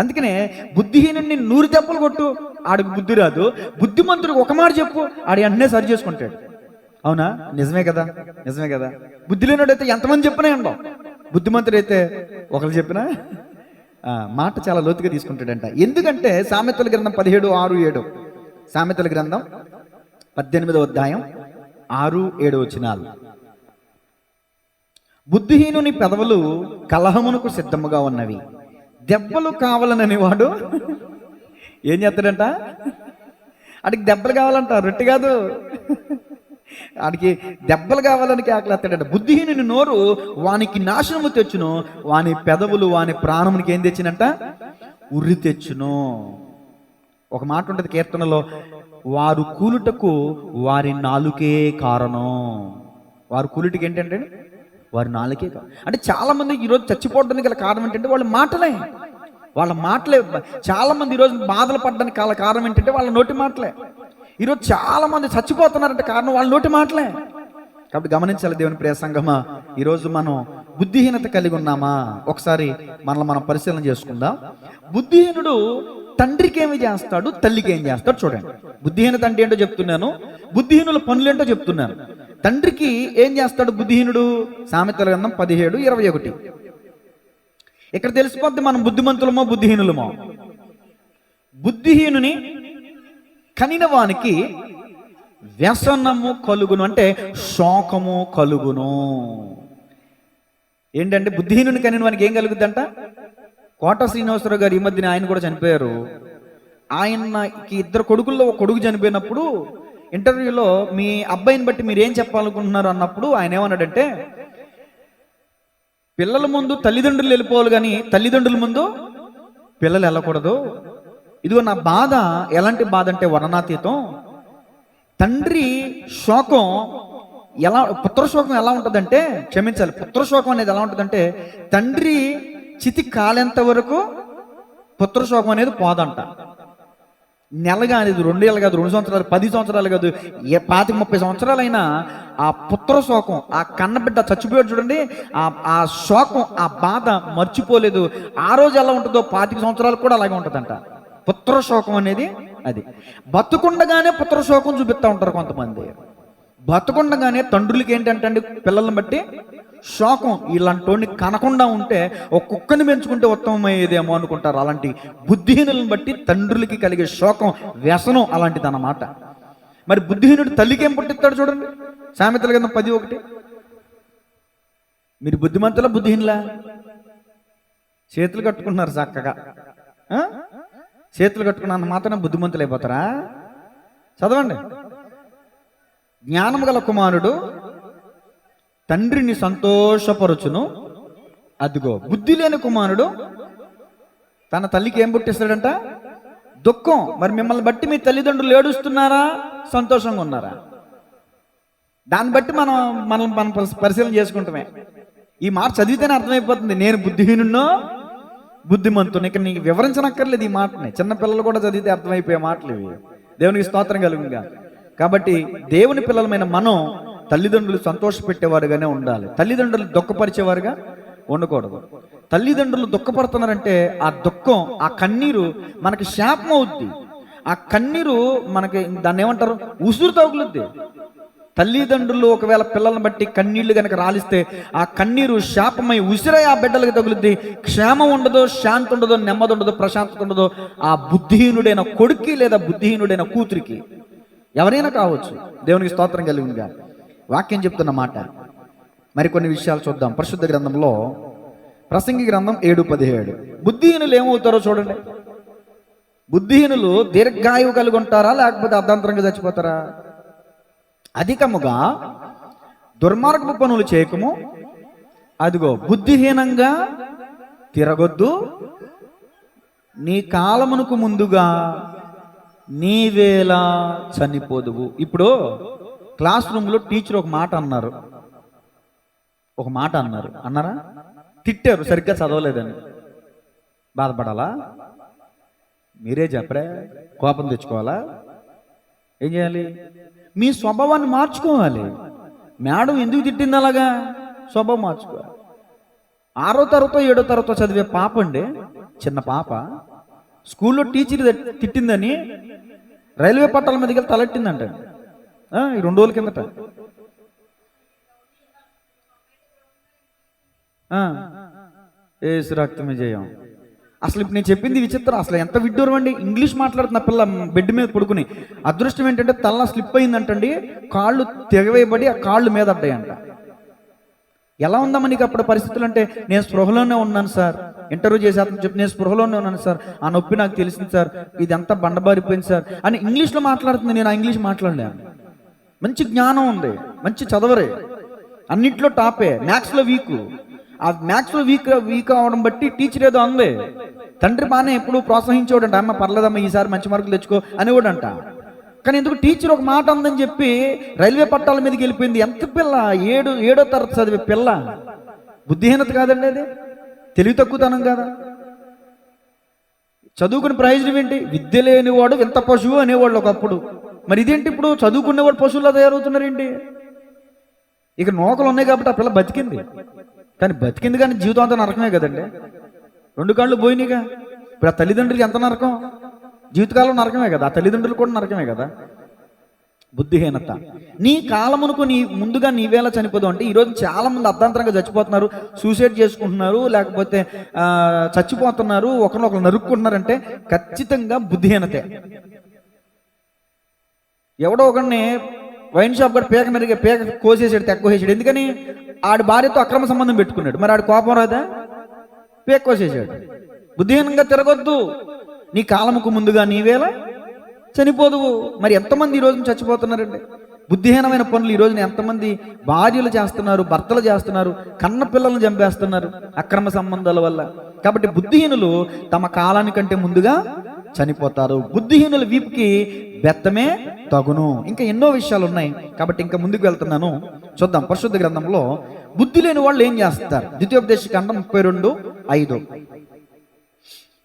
అందుకనే బుద్ధిహీనుడిని 100 దెబ్బలు కొట్టు, ఆడికి బుద్ధి రాదు. బుద్ధిమంతుడికి ఒక మాట చెప్పు, ఆడి అన్నే సరి చేసుకుంటాడు. అవునా? నిజమే కదా, నిజమే కదా. బుద్ధి లేనివాడైతే ఎంతమంది చెప్పినా ఉండవు. బుద్ధిమంతుడైతే ఒకరు చెప్పినా మాట చాలా లోతుగా తీసుకుంటాడంట. ఎందుకంటే సామెతల గ్రంథం 17:6-7. సామెతల గ్రంథం 18వ అధ్యాయం 6-7 వచనాలు. బుద్ధిహీనుని పెదవులు కలహమునకు సిద్ధముగా ఉన్నవి, దెబ్బలు కావాలని వాడు ఏం చేస్తాడంట? ఆడికి దెబ్బలు కావాలంట, రొట్టె కాదు. ఆడికి దెబ్బలు కావాలని కేకలేస్తాడంట. బుద్ధిహీనుని నోరు వానికి నాశనము తెచ్చును, వాని పెదవులు వాని ప్రాణమునికి ఏం తెచ్చినంట? ఉర్రి తెచ్చును. ఒక మాట ఉంటుంది కీర్తనలో, వారు కూలుటకు వారి నాలుకే కారణం. వారు కూలుటికి ఏంటంటే వారి నాలుకే కారణం. అంటే చాలా మంది ఈరోజు చచ్చిపోవడానికి గల కారణం ఏంటంటే వాళ్ళ మాటలే. చాలా మంది ఈరోజు బాధలు పడడానికి గల కారణం ఏంటంటే వాళ్ళ నోటి మాటలే. ఈరోజు చాలా మంది చచ్చిపోతున్నారంటే కారణం వాళ్ళ నోటి మాటలే. కాబట్టి గమనించాలి దేవుని ప్రియ సంగమా, ఈరోజు మనం బుద్ధిహీనత కలిగి ఉన్నామా? ఒకసారి మనల్ని మనం పరిశీలన చేసుకుందాం. బుద్ధిహీనుడు తండ్రికి ఏమి చేస్తాడు, తల్లికి ఏం చేస్తాడు చూడండి. బుద్ధిహీనత అంటే ఏంటో చెప్తున్నాను, బుద్ధిహీనుల పనులేంటో చెప్తున్నాను. తండ్రికి ఏం చేస్తాడు బుద్ధిహీనుడు? సామెతల గ్రంథం 17:21. ఇక్కడ తెలిసిపోద్ది మనం బుద్ధిమంతులమో బుద్ధిహీనులమో. బుద్ధిహీనుని కనిన వానికి వ్యసనము కలుగును, అంటే శోకము కలుగును. ఏంటంటే బుద్ధిహీనుని కనిన వానికి ఏం కలుగుద్దంట? కోట శ్రీనివాసరావు గారు ఈ మధ్యన ఆయన కూడా చనిపోయారు. ఆయనకి 2 కొడుకుల్లో ఒక కొడుకు చనిపోయినప్పుడు ఇంటర్వ్యూలో మీ అబ్బాయిని బట్టి మీరు ఏం చెప్పాలనుకుంటున్నారు అన్నప్పుడు ఆయన ఏమన్నాడంటే, పిల్లల ముందు తల్లిదండ్రులు వెళ్ళిపోవాలి కానీ తల్లిదండ్రుల ముందు పిల్లలు వెళ్ళకూడదు. ఇదిగో నా బాధ ఎలాంటి బాధ అంటే వర్ణనాతీతం. తండ్రి శోకం పుత్రశోకం ఎలా ఉంటుందంటే, క్షమించాలి, పుత్రశోకం అనేది ఎలా ఉంటుందంటే, తండ్రి చితి కాలేంత వరకు పుత్రశోకం అనేది పోదంట. నెల కాదు, 2 ఏళ్ళు కాదు, 2 సంవత్సరాలు, 10 సంవత్సరాలు కాదు, 25-30 సంవత్సరాలైనా ఆ పుత్రశోకం, ఆ కన్నబిడ్డ చచ్చిపోయాడు చూడండి, ఆ శోకం, ఆ బాధ మర్చిపోలేదు. ఆ రోజు ఎలా ఉంటుందో 25 సంవత్సరాలు కూడా అలాగే ఉంటుందంట పుత్రశోకం అనేది. అది బతుకుండగానే పుత్రశోకం చూపిస్తూ ఉంటారు కొంతమంది. బతుకుండగానే తండ్రులకి ఏంటంటే పిల్లల్ని బట్టి శోకం. ఇలాంటి కనకుండా ఉంటే ఒక కుక్కని పెంచుకుంటే ఉత్తమమయ్యేదేమో అనుకుంటారు. అలాంటి బుద్ధిహీనులను బట్టి తండ్రులకి కలిగే శోకం, వ్యసనం అలాంటిది అన్నమాట. మరి బుద్ధిహీనుడు తల్లికి ఏం పుట్టిస్తాడు చూడండి, సామెతల గ్రంథం 10:1. మీరు బుద్ధిమంతులా బుద్ధిహీనులా? చేతులు కట్టుకుంటున్నారు చక్కగా, చేతులు కట్టుకున్నంత మాత్రం బుద్ధిమంతులు అయిపోతారా? చదవండి. జ్ఞానం గల కుమారుడు తండ్రిని సంతోషపరచును, అదిగో బుద్ధి లేని కుమారుడు తన తల్లికి ఏం పుట్టిస్తాడంట? దుఃఖం. మరి మిమ్మల్ని బట్టి మీ తల్లిదండ్రులు ఏడుస్తున్నారా, సంతోషంగా ఉన్నారా? దాన్ని బట్టి మనం పరిశీలన చేసుకుంటామే. ఈ మాట చదివితేనే అర్థమైపోతుంది నేను బుద్ధిహీనున్నో బుద్ధిమంతుని. ఇక్కడ నీకు వివరించనక్కర్లేదు ఈ మాటని, చిన్నపిల్లలు కూడా చదివితే అర్థమైపోయే మాటలు ఇవి. దేవునికి స్తోత్రం కలుగుగా. కాబట్టి దేవుని పిల్లలమైన మనం తల్లిదండ్రులు సంతోషపెట్టేవారుగానే ఉండాలి, తల్లిదండ్రులు దుఃఖపరిచేవారుగా ఉండకూడదు. తల్లిదండ్రులు దుఃఖపడుతున్నారంటే ఆ దుఃఖం, ఆ కన్నీరు మనకి శాపం అవుద్ది. ఆ కన్నీరు మనకి దాన్ని ఏమంటారు, ఉసురు తగులుద్ది. తల్లిదండ్రులు ఒకవేళ పిల్లల్ని బట్టి కన్నీళ్లు కనుక రాలిస్తే ఆ కన్నీరు శాపమై ఉసిరై ఆ బిడ్డలకు తగులుద్ది. క్షేమం ఉండదు, శాంతి ఉండదు, నెమ్మది ఉండదు, ప్రశాంతత ఉండదు. ఆ బుద్ధిహీనుడైన కొడుక్కి లేదా బుద్ధిహీనుడైన కూతురికి, ఎవరైనా కావచ్చు. దేవునికి స్తోత్రం కలిగిందిగా. వాక్యం చెప్తున్న మాట. మరికొన్ని విషయాలు చూద్దాం. పరిశుద్ధ గ్రంథంలో ప్రసంగి గ్రంథం 7:17. బుద్ధిహీనులు ఏమవుతారో చూడండి. బుద్ధిహీనులు దీర్ఘాయువు కలిగి ఉంటారా, లేకపోతే అర్ధాంతరంగా చచ్చిపోతారా? అధికముగా దుర్మార్గపు పనులు చేయకము, అదిగో బుద్ధిహీనంగా తిరగొద్దు, నీ కాలమునకు ముందుగా నీవేలా చనిపోదువు. ఇప్పుడు క్లాస్ రూమ్లో టీచర్ ఒక మాట అన్నారు, అన్నారా? తిట్టారు సరిగ్గా చదవలేదని. బాధపడాలా? మీరే చెప్పరే, కోపం తెచ్చుకోవాలా? ఏం చేయాలి? మీ స్వభావాన్ని మార్చుకోవాలి. మేడం ఎందుకు తిట్టింది అలాగా? స్వభావం మార్చుకోవాలి. 6వ తరగతో 7వ తరగతో చదివే పాప అండి, చిన్న పాప, స్కూల్లో టీచర్ తిట్టిందని రైల్వే పట్టాల మీదకి తలెట్టిందంట. ఈ 2 రోజుల కిందట. ఏసు రక్తమే జయం. అసలు ఇప్పుడు నేను చెప్పింది విచిత్రం. అసలు ఎంత విడ్డూరం అండి. ఇంగ్లీష్ మాట్లాడుతున్న పిల్ల బెడ్ మీద పడుకుని, అదృష్టం ఏంటంటే తల్ల స్లిప్ అయిందంటండి, కాళ్ళు తెగవేయబడి ఆ కాళ్ళు మీద అడ్డాయంట. ఎలా ఉందమ్మా నీకు అప్పుడు పరిస్థితులు అంటే, నేను స్పృహలోనే ఉన్నాను సార్, ఇంటర్వ్యూ చేసి అతను చెప్పి నేను స్పృహలోనే ఉన్నాను సార్, ఆ నొప్పి నాకు తెలిసింది సార్, ఇదంతా బండబారిపోయింది సార్ అని ఇంగ్లీష్లో మాట్లాడుతుంది. నేను ఆ ఇంగ్లీష్ మాట్లాడలేను. మంచి జ్ఞానం ఉంది, మంచి చదవరే, అన్నింటిలో టాపే, మ్యాథ్స్లో వీక్. ఆ మ్యాథ్స్లో వీక్ అవడం బట్టి టీచర్ ఏదో అంది, తండ్రి బాగానే ఎప్పుడు ప్రోత్సహించేవాడంట, అమ్మ పర్లేదమ్మా ఈసారి మంచి మార్కులు తెచ్చుకో అనేవాడంట. కానీ ఎందుకు టీచర్ ఒక మాట అందని చెప్పి రైల్వే పట్టాల మీదకి వెళ్ళిపోయింది. ఎంత పిల్ల, ఏడో తరగతి చదివే పిల్ల. బుద్ధిహీనత కాదండి అది, తెలివి తక్కువతనం కాదా? చదువుకునే ప్రయోజనం ఏంటి? విద్య లేనివాడు వింత పశువు అనేవాళ్ళు ఒకప్పుడు. మరి ఇదేంటి ఇప్పుడు చదువుకునేవాడు పశువులా తయారవుతున్నారేంటి? ఇక నోకలు ఉన్నాయి కాబట్టి ఆ పిల్ల బతికింది. కానీ జీవితం అంతా నరకమే కదండి. 2 కాళ్ళు పోయినాయిగా. ఇప్పుడు ఆ తల్లిదండ్రులకి ఎంత నరకం, జీవితకాలం నరకమే కదా, ఆ తల్లిదండ్రులు కూడా నరకమే కదా. బుద్ధిహీనత. నీ కాలమునకు ముందుగా నీవేళ చనిపోదు అంటే ఈరోజు చాలా మంది అర్ధాంతరంగా చచ్చిపోతున్నారు, సూసైడ్ చేసుకుంటున్నారు, లేకపోతే చచ్చిపోతున్నారు, ఒకరినొకరు నరుక్కుంటున్నారంటే ఖచ్చితంగా బుద్ధిహీనతే. ఎవడో ఒకరిని వైన్ షాప్ కూడా పేక కోసేసాడు, తెక్కోసేసాడు. ఎందుకని? ఆడి భార్యతో అక్రమ సంబంధం పెట్టుకున్నాడు. మరి ఆడి కోపం రాదా? పేక కోసేసాడు. బుద్ధిహీనంగా తిరగొద్దు. నీ కాలముకు ముందుగా నీవేళ చనిపోదు. మరి ఎంతమంది ఈ రోజున చచ్చిపోతున్నారండి? బుద్ధిహీనమైన పనులు ఈ రోజున ఎంతమంది భార్యలు చేస్తున్నారు, భర్తలు చేస్తున్నారు, కన్న పిల్లలను చంపేస్తున్నారు అక్రమ సంబంధాల వల్ల. కాబట్టి బుద్ధిహీనులు తమ కాలానికంటే ముందుగా చనిపోతారు. బుద్ధిహీనుల వీపుకి బెత్తమే తగును. ఇంకా ఎన్నో విషయాలు ఉన్నాయి కాబట్టి ఇంకా ముందుకు వెళ్తున్నాను, చూద్దాం. పరిశుద్ధ గ్రంథంలో బుద్ధి లేని వాళ్ళు ఏం చేస్తారు? ద్వితీయోపదేశకాండం 32:5.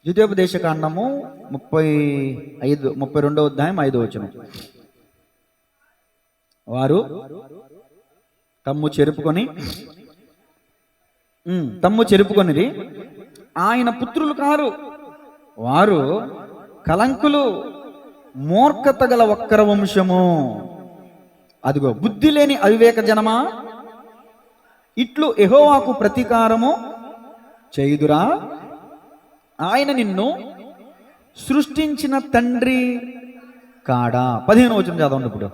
ద్వితీయోపదేశకాండము 32వ అధ్యాయం 5వ వచనం. వారు తమ్ము చెరుపుకొనిది ఆయన పుత్రులు కారు, వారు కలంకులు, మూర్ఖత గల వక్ర వంశము. అదిగో బుద్ధి లేని అవివేక జనమా, ఇట్లు యెహోవాకు ప్రతీకారము చేయుదురా? ఆయన నిన్ను సృష్టించిన తండ్రి కాడా? 15వ వచనం చదవండి. ఇప్పుడు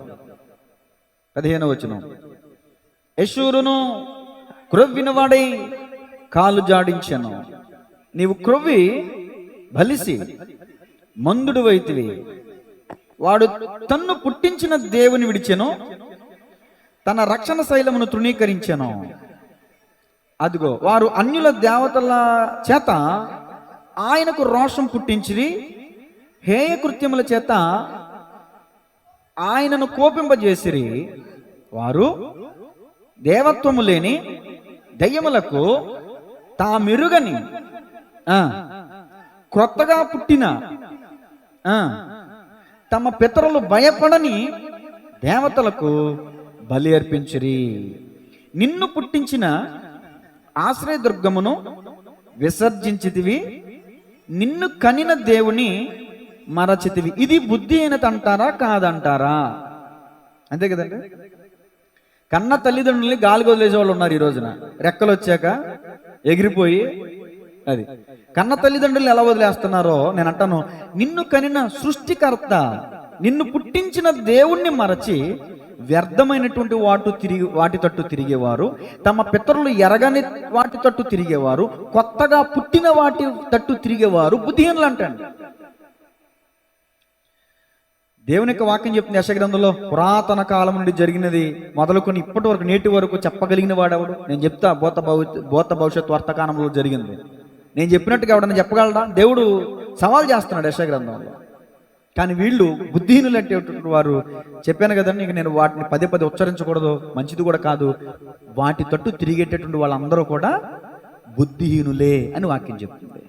15వ వచనం. యెషూరును క్రొవ్వినవాడై కాలు జాడించెను, నీవు క్రొవ్వి బలిసి మందుడు వైతివి. వాడు తన్ను పుట్టించిన దేవుని విడిచెను, తన రక్షణ శైలమును తృణీకరించెను. అదిగో వారు అన్యుల దేవతల చేత ఆయనకు రోషం పుట్టించిరి, హేయ కృత్యముల చేత ఆయనను కోపింపజేసిరి. వారు దేవత్వము లేని దయ్యములకు తామెరుగని క్రొత్తగా పుట్టిన తమ పితరులు భయపడని దేవతలకు బలి అర్పించిరి. నిన్ను పుట్టించిన ఆశ్రయదుర్గమును విసర్జించితివి, నిన్ను కనిన దేవుని మరచితివి. ఇది బుద్ధిహీనత అంటారా కాదంటారా? అంతే కదండి. కన్న తల్లిదండ్రుల్ని గాలికి వదిలేసే వాళ్ళు ఉన్నారు ఈ రోజున. రెక్కలు వచ్చాక ఎగిరిపోయి, అది కన్న తల్లిదండ్రులు ఎలా వదిలేస్తున్నారో నేను అంటాను. నిన్ను కనిన సృష్టికర్త, నిన్ను పుట్టించిన దేవుణ్ణి మరచి వ్యర్థమైనటువంటి వాటి తట్టు తిరిగేవారు, తమ పితరులు ఎరగని వాటి తట్టు తిరిగేవారు, కొత్తగా పుట్టిన వాటి తట్టు తిరిగేవారు బుద్ధిహీనులు అంటండి. దేవుని యొక్క వాక్యం చెప్తుంది యెషయా గ్రంథంలో, పురాతన కాలం నుండి జరిగినది మొదలుకొని ఇప్పటి వరకు నేటి వరకు చెప్పగలిగిన వాడెవడు? నేను చెప్తా, భూత భవిష్యత్ వర్తకాలంలో జరిగింది నేను చెప్పినట్టుగా ఎవడన్నా చెప్పగలడా? దేవుడు సవాల్ చేస్తున్నాడు యెషయా గ్రంథంలో. కానీ వీళ్ళు బుద్ధిహీనులు అంటే వారు, చెప్పాను కదండి, ఇంక నేను వాటిని పదే ఉచ్చరించకూడదు, మంచిది కూడా కాదు. వాటి తట్టు తిరిగేటటువంటి వాళ్ళందరూ కూడా బుద్ధిహీనులే అని వాక్యం చెప్తుంది.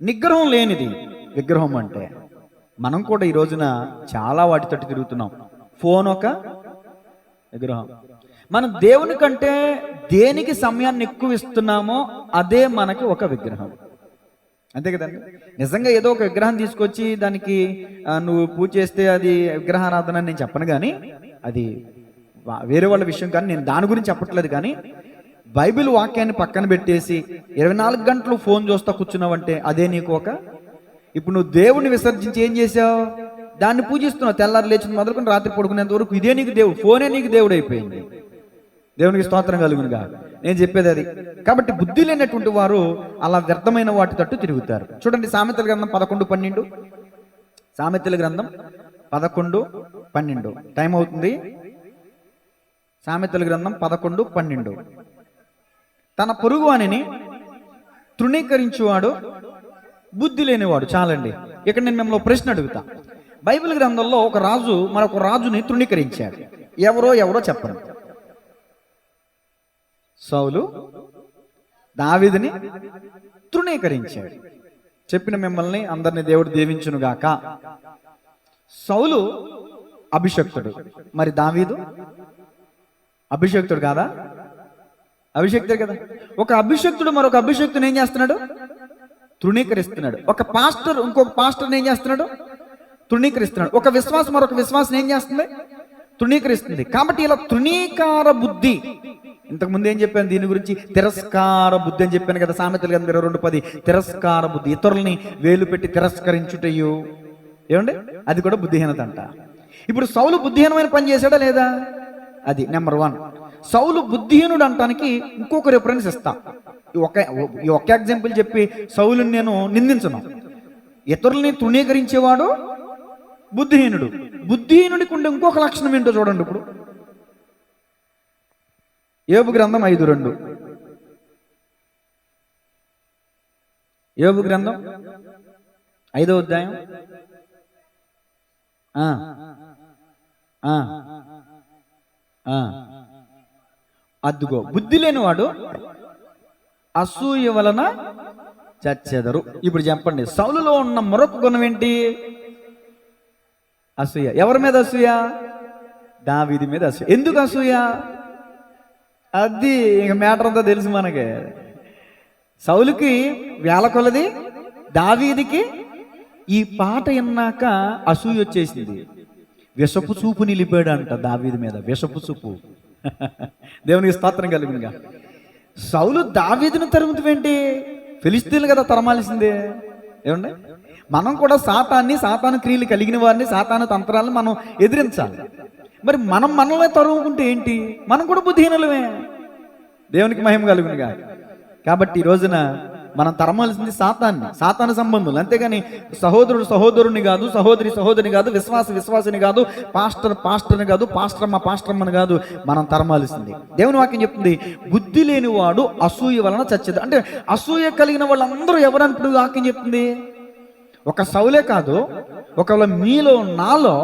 నిగ్రహం లేనిది విగ్రహం అంటే. మనం కూడా ఈ రోజున చాలా వాటి తట్టు తిరుగుతున్నాం. ఫోన్ ఒక విగ్రహం. మనం దేవుని కంటే దేనికి సమయాన్ని ఎక్కువ ఇస్తున్నామో అదే మనకి ఒక విగ్రహం. అంతే కదండి. నిజంగా ఏదో ఒక విగ్రహం తీసుకొచ్చి దానికి నువ్వు పూజ చేస్తే అది విగ్రహారాధన అని నేను చెప్పను, కానీ అది వేరే వాళ్ళ విషయం. కానీ నేను దాని గురించి చెప్పట్లేదు. కానీ బైబిల్ వాక్యాన్ని పక్కన పెట్టేసి 24 గంటలు ఫోన్ చూస్తా కూర్చున్నావంటే అదే నీకు ఒక. ఇప్పుడు నువ్వు దేవుణ్ణి విసర్జించి ఏం చేసావు? దాన్ని పూజిస్తున్నావు. తెల్లారు లేచిన మొదలుకొని రాత్రి పడుకునేంత వరకు ఇదే నీకు దేవుడు, ఫోనే నీకు దేవుడు అయిపోయింది. దేవునికి స్తోత్రం కలుగునుగా. నేను చెప్పేది అది. కాబట్టి బుద్ధి లేనటువంటి వారు అలా వ్యర్థమైన వాటి తట్టు తిరుగుతారు. చూడండి సామెతల గ్రంథం 11:12. సామెతల గ్రంథం 11:12. టైం అవుతుంది. సామెతల గ్రంథం 11:12. తన పొరుగువానిని తృణీకరించువాడు బుద్ధి లేనివాడు. చాలండి. ఇక్కడ నేను మిమ్మల్ని ప్రశ్న అడుగుతా. బైబిల్ గ్రంథంలో ఒక రాజు మరొక రాజుని తృణీకరించాడు. ఎవరో చెప్పండి. సౌలు దావీదుని తృణీకరించాడు. చెప్పిన మిమ్మల్ని అందరిని దేవుడు దీవించునుగాక. సౌలు అభిషక్తుడు, మరి దావీదు అభిషక్తుడు కాదా? అభిషక్తుడు కదా. ఒక అభిషక్తుడు మరొక అభిషక్తుని ఏం చేస్తున్నాడు? తృణీకరిస్తున్నాడు. ఒక పాస్టర్ ఇంకొక పాస్టర్ని ఏం చేస్తున్నాడు? తృణీకరిస్తున్నాడు. ఒక విశ్వాసం మరొక విశ్వాసం ఏం చేస్తుంది? తృణీకరిస్తుంది. కాబట్టి ఇలా తృణీకార బుద్ధి, ఇంతకుముందు ఏం చెప్పాను దీని గురించి? తిరస్కార బుద్ధి అని చెప్పాను కదా. సామెతలు గ్రంథం 22:10. తిరస్కార బుద్ధి, ఇతరుల్ని వేలు పెట్టి తిరస్కరించుటయు, ఏమండి, అది కూడా బుద్ధిహీనత అంట. ఇప్పుడు సౌలు బుద్ధిహీనమైన పని చేశాడా లేదా? అది నెంబర్ 1. సౌలు బుద్ధిహీనుడు అంటానికి ఇంకొక రిఫరెన్స్ ఇస్తా. ఈ ఒక్క ఎగ్జాంపుల్ చెప్పి సౌలుని నేను నిందించను. ఇతరుల్ని తృణీకరించేవాడు బుద్ధిహీనుడు. బుద్ధిహీనుడికి ఉండే ఇంకొక లక్షణం ఏంటో చూడండి. ఇప్పుడు యోబు గ్రంథం 5:2. యోబు గ్రంథం 5వ అధ్యాయం. అద్దుగో బుద్ధి లేనివాడు అసూయ వలన చచ్చెదరు. ఇప్పుడు చెప్పండి, సౌలులో ఉన్న మరొక గుణం ఏంటి? అసూయ. ఎవరి మీద అసూయ? దావీదు మీద అసూయ. ఎందుకు అసూయ? అది ఇంక మ్యాటర్ అంతా తెలుసు మనకి. సౌలుకి వేల కొలది, దావీదికి ఈ పాట విన్నాక అసూయ వచ్చేసింది. విషపు చూపు నిలిపాడు అంట దావీదు మీద. విషపు చూపు. దేవునికి స్తోత్రం కలుగునుగా. సౌలు దావీదును తరుముతుందేంటి? ఫిలిస్తీన్లు కదా తరమాల్సిందే. ఏమండి, మనం కూడా సాతాను క్రియలు కలిగిన వారిని, సాతాను తంత్రాలను మనం ఎదిరించాలి. మరి మనమే తరుముకుంటే ఏంటి? మనం కూడా బుద్ధిహీనులమే. దేవునికి మహిమ కలుగునుగా. కాబట్టి ఈ రోజున మనం తరమాల్సింది సాతాను సంబంధులు, అంతేగాని సహోదరుని కాదు, సహోదరిని కాదు, విశ్వాసిని కాదు, పాస్టర్ని కాదు, పాస్టరమ్మని కాదు. మనం తరమాల్సింది దేవుని వాక్యం చెప్తుంది, బుద్ధి లేని వాడు అసూయ వలన చచ్చేది. అంటే అసూయ కలిగిన వాళ్ళందరూ ఎవరన్నప్పుడు వాక్యం చెప్తుంది? ఒక సౌలే కాదు, ఒకవేళ మీలో నాలో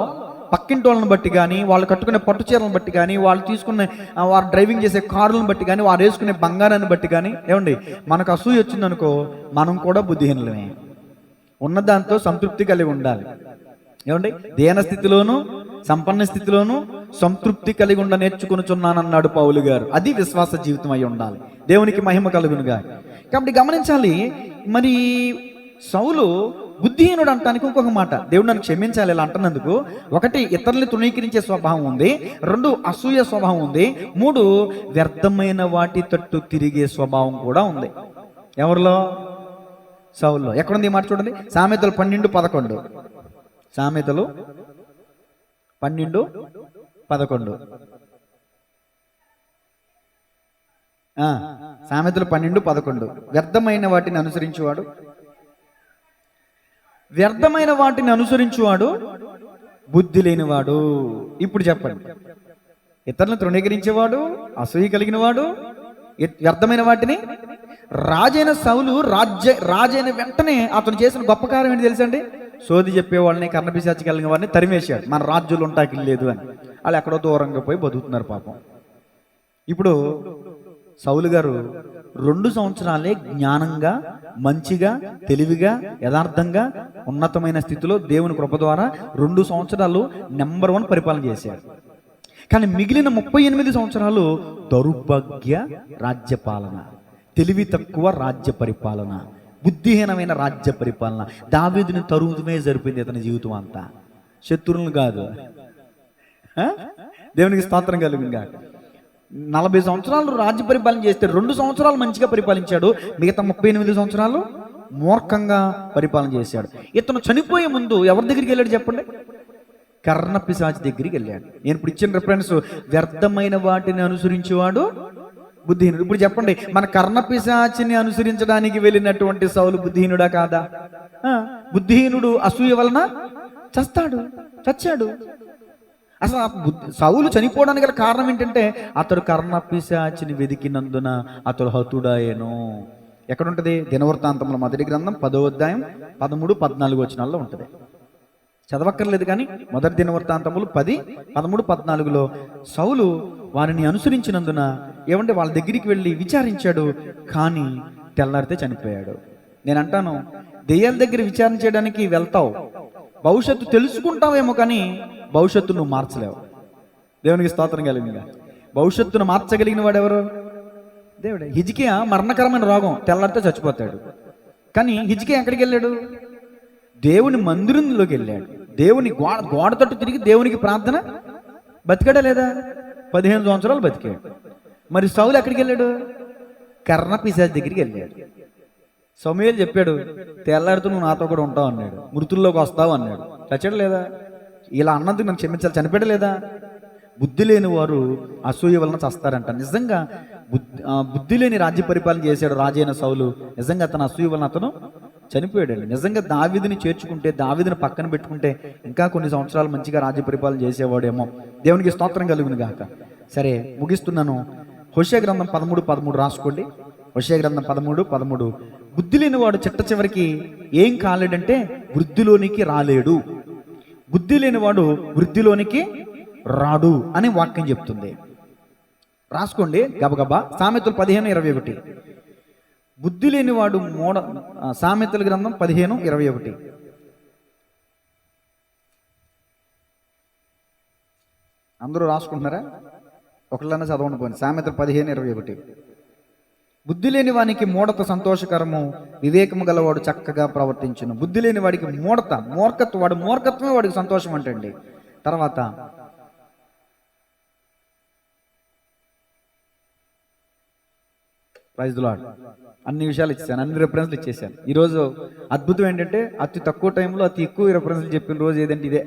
పక్కింటి వాళ్ళని బట్టి కానీ, వాళ్ళు కట్టుకునే పట్టు చీరలను బట్టి కానీ, వాళ్ళు తీసుకునే వారు డ్రైవింగ్ చేసే కారులను బట్టి కానీ, వారు వేసుకునే బంగారాన్ని బట్టి కానీ, ఏమండి, మనకు అసూయ వచ్చిందనుకో మనం కూడా బుద్ధిహీనులమే. ఉన్నదాంతో సంతృప్తి కలిగి ఉండాలి. ఏమండి, దేన స్థితిలోను సంపన్న స్థితిలోను సంతృప్తి కలిగి ఉండ నేర్చుకొనుచున్నానన్నాడు పౌలు గారు. అది విశ్వాస జీవితం అయి ఉండాలి. దేవునికి మహిమ కలుగునుగా. కాబట్టి గమనించాలి. మరి సౌలు బుద్ధిహీనుడు అంటానికి ఇంకొక మాట, దేవుడు నన్ను క్షమించాలి ఇలా అంటున్నందుకు. 1, ఇతరుల్ని తృణీకరించే స్వభావం ఉంది. 2, అసూయ స్వభావం ఉంది. 3, వ్యర్థమైన వాటి తట్టు తిరిగే స్వభావం కూడా ఉంది. ఎవరిలో? సౌల్లో. ఎక్కడుంది ఈ మాట చూడండి. సామెతలు 12:11. సామెతలు 12:11. సామెతలు 12:11. వ్యర్థమైన వాటిని అనుసరించువాడు బుద్ధి లేనివాడు. ఇప్పుడు చెప్పండి, ఇతరులను తృణీకరించేవాడు, అసూయ కలిగిన వాడు, వ్యర్థమైన వాటిని. రాజైన సౌలు రాజైన వెంటనే అతను చేసిన గొప్ప కార్యం ఏంటి తెలుసండి? సోది చెప్పేవాళ్ళని, కర్ణపిశాచి కలిగిన వారిని తరిమేశాడు. మన రాజ్యులు ఉంటాకి లేదు అని. వాళ్ళు ఎక్కడో దూరంగా పోయి బతుకుతున్నారు పాపం. ఇప్పుడు సౌలు గారు 2 సంవత్సరాలే జ్ఞానంగా, మంచిగా, తెలివిగా, యథార్థంగా, ఉన్నతమైన స్థితిలో దేవుని కృప ద్వారా 2 సంవత్సరాలు నెంబర్ 1 పరిపాలన చేశాడు. కానీ మిగిలిన 38 సంవత్సరాలు దౌర్భాగ్య రాజ్యపాలన, తెలివి తక్కువ రాజ్య పరిపాలన, బుద్ధిహీనమైన రాజ్య పరిపాలన. దావీదుని తరుముమే జరిపింది అతని జీవితం అంతా. శత్రువులను కాదు. దేవునికి స్తోత్రం కలుగునుగా. 40 సంవత్సరాలు రాజ్య పరిపాలన చేస్తే 2 సంవత్సరాలు మంచిగా పరిపాలించాడు. మిగతా 38 సంవత్సరాలు మూర్ఖంగా పరిపాలన చేశాడు. ఇతను చనిపోయే ముందు ఎవరి దగ్గరికి వెళ్ళాడు చెప్పండి? కర్ణపిశాచి దగ్గరికి వెళ్ళాడు. నేను ఇప్పుడు ఇచ్చిన రిఫరెన్స్, వ్యర్థమైన వాటిని అనుసరించేవాడు బుద్ధిహీనుడు. ఇప్పుడు చెప్పండి, మన కర్ణపిశాచిని అనుసరించడానికి వెళ్ళినటువంటి సౌలు బుద్ధిహీనుడా కాదా? బుద్ధిహీనుడు అసూయ వలన చచ్చాడు. అసలు సౌలు చనిపోవడానికి గల కారణం ఏంటంటే అతడు కర్ణపిశాచిని వెదికినందున అతడు హతుడాయేను. ఎక్కడుంటది? దినవృత్తాంతముల మొదటి గ్రంథం 10వ అధ్యాయం 13, 14 వచనాల్లో ఉంటుంది. చదవక్కర్లేదు కానీ మొదటి దినవృత్తాంతములు 10, 13, 14లో సౌలు వారిని అనుసరించినందున ఏమంటే వాళ్ళ దగ్గరికి వెళ్ళి విచారించాడు, కానీ తెల్లారితే చనిపోయాడు. నేను అంటాను, దెయ్యాల దగ్గర విచారణ చేయడానికి వెళ్తావు, భవిష్యత్తు తెలుసుకుంటావేమో, కానీ భవిష్యత్తు నువ్వు మార్చలేవు. దేవునికి స్తోత్రం కలిగినగా. భవిష్యత్తును మార్చగలిగిన వాడు ఎవరు? దేవుడే. హిజ్కియా మరణకరమైన రోగం, తెల్లారితే చచ్చిపోతాడు. కానీ హిజ్కియా ఎక్కడికి వెళ్ళాడు? దేవుని మందిరంలోకి వెళ్ళాడు. దేవుని గోడ తట్టు తిరిగి దేవునికి ప్రార్థన బతికాడా లేదా? 15 సంవత్సరాలు బతికాడు. మరి సౌలు ఎక్కడికి వెళ్ళాడు? కర్ణపిశాచి దగ్గరికి వెళ్ళాడు. సమూయేలు చెప్పాడు, తెల్లారితో నువ్వు నాతో కూడా ఉంటావు అన్నాడు, మృతుల్లోకి వస్తావు అన్నాడు. చచ్చాడు లేదా? ఇలా అన్నందుకు నన్ను క్షమించాలి, చనిపోయాడు లేదా? బుద్ధి లేని వారు అసూయ వలన చస్తారంట. నిజంగా బుద్ధి లేని రాజ్య పరిపాలన చేశాడు రాజైన సౌలు. నిజంగా అతను అసూయ వలన అతను చనిపోయాడండి. నిజంగా దావీదుని చేర్చుకుంటే, దావీదుని పక్కన పెట్టుకుంటే ఇంకా కొన్ని సంవత్సరాలు మంచిగా రాజ్య పరిపాలన చేసేవాడేమో. దేవునికి స్తోత్రం కలుగును గాక. సరే, ముగిస్తున్నాను. హోషేయ గ్రంథం 13:13 రాసుకోండి. హోషేయ గ్రంథం 13:13. బుద్ధి లేని వాడు చిట్ట చివరికి ఏం కాలేడంటే వృద్ధిలోనికి రాలేడు. బుద్ధి లేనివాడు వృద్ధిలోనికి రాడు అని వాక్యం చెప్తుంది. రాసుకోండి గబగబా. సామెతలు 15:21. బుద్ధి లేనివాడు సామెతల గ్రంథం 15:21. అందరూ రాసుకుంటున్నారా? ఒకళ్ళన్నా చదవండి పోయింది. సామెతలు 15:21. బుద్ధి లేని వానికి మూఢత సంతోషకరము, వివేకము గలవాడు చక్కగా ప్రవర్తించును. బుద్ధి లేని వాడికి మూర్ఖత్వం, వాడు మూర్ఖత్వమే వాడికి సంతోషం అంటండి. తర్వాత ప్రైజ్ ది లార్డ్. అన్ని విషయాలు ఇచ్చాను, అన్ని రెఫరెన్స్లు ఇచ్చేసాను. ఈరోజు అద్భుతం ఏంటంటే అతి తక్కువ టైంలో అతి ఎక్కువ రెఫరెన్స్లు చెప్పిన రోజు ఏదంటే ఇదే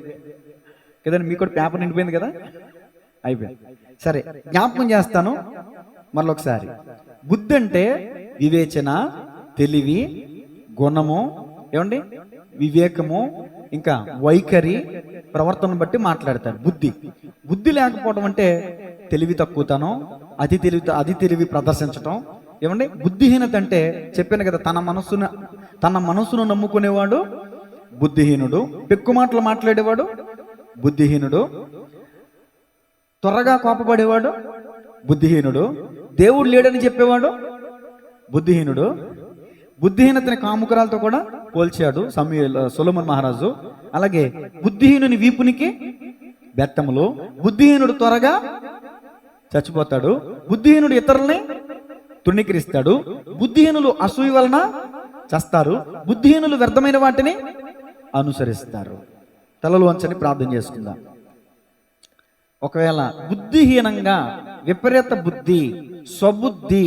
కదండి. మీకు కూడా పేపర్ నిండిపోయింది కదా, అయిపోయింది. సరే, జ్ఞాపకం చేస్తాను మరొకసారి. బుద్ధి అంటే వివేచన, తెలివి, గుణము, ఏమండి, వివేకము, ఇంకా వైఖరి, ప్రవర్తన బట్టి మాట్లాడతాడు. బుద్ధి లేకపోవడం అంటే తెలివి తక్కువతనం, అతి తెలివి ప్రదర్శించటం. ఏమండి, బుద్ధిహీనత అంటే చెప్పాను కదా, తన మనసును నమ్ముకునేవాడు బుద్ధిహీనుడు. పెక్కు మాటలు మాట్లాడేవాడు బుద్ధిహీనుడు. త్వరగా కోపపడేవాడు బుద్ధిహీనుడు. దేవుడు లేడని చెప్పేవాడు బుద్ధిహీనుడు. బుద్ధిహీనతని కాముకరాలతో కూడా పోల్చాడు సొలొమోను మహారాజు. అలాగే బుద్ధిహీనుని వీపునికి బెత్తములు. బుద్ధిహీనుడు త్వరగా చచ్చిపోతాడు. బుద్ధిహీనుడు ఇతరుల్ని తృణీకరిస్తాడు. బుద్ధిహీనులు అసూయ వలన చస్తారు. బుద్ధిహీనులు వ్యర్థమైన వాటిని అనుసరిస్తారు. తలలు వంచని ప్రార్థన చేసుకుందాం. ఒకవేళ బుద్ధిహీనంగా విపరీత బుద్ధి, స్వబుద్ధి,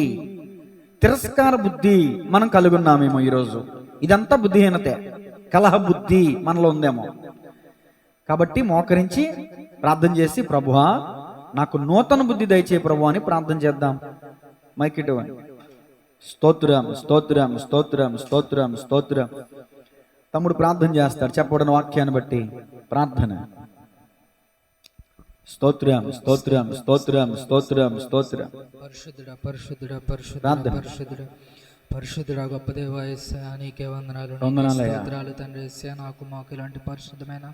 తిరస్కార బుద్ధి మనం కలిగి ఉన్నామేమో ఈరోజు, ఇదంతా బుద్ధిహీనతే. కలహ బుద్ధి మనలో ఉందేమో. కాబట్టి మోకరించి ప్రార్థన చేసి, ప్రభువా నాకు నూతన బుద్ధి దయచే ప్రభు అని ప్రార్థన చేద్దాం. మైకిటవని. స్తోత్రం, స్తోత్రం, స్తోత్రం, స్తోత్రం, స్తోత్రం. తమ్ముడు ప్రార్థన చేస్తాడు చెప్పబడిన వాక్యాన్ని బట్టి ప్రార్థన. స్తోత్రం, స్తోత్రం, స్తోత్రం, స్తోత్రం, స్తోత్రం. పరిశుద్ధుడా, పరిశుద్ధుడా, పరిశుద్ధుడా, పరిశుద్ధుడా, పరిశుద్ధుడా, గొప్ప దేవా యేసయ్యా, నీకే వందనాలు, స్తోత్రాలు తండ్రి యేసయ్యా. మాకు ఇలాంటి పరిశుద్ధమైన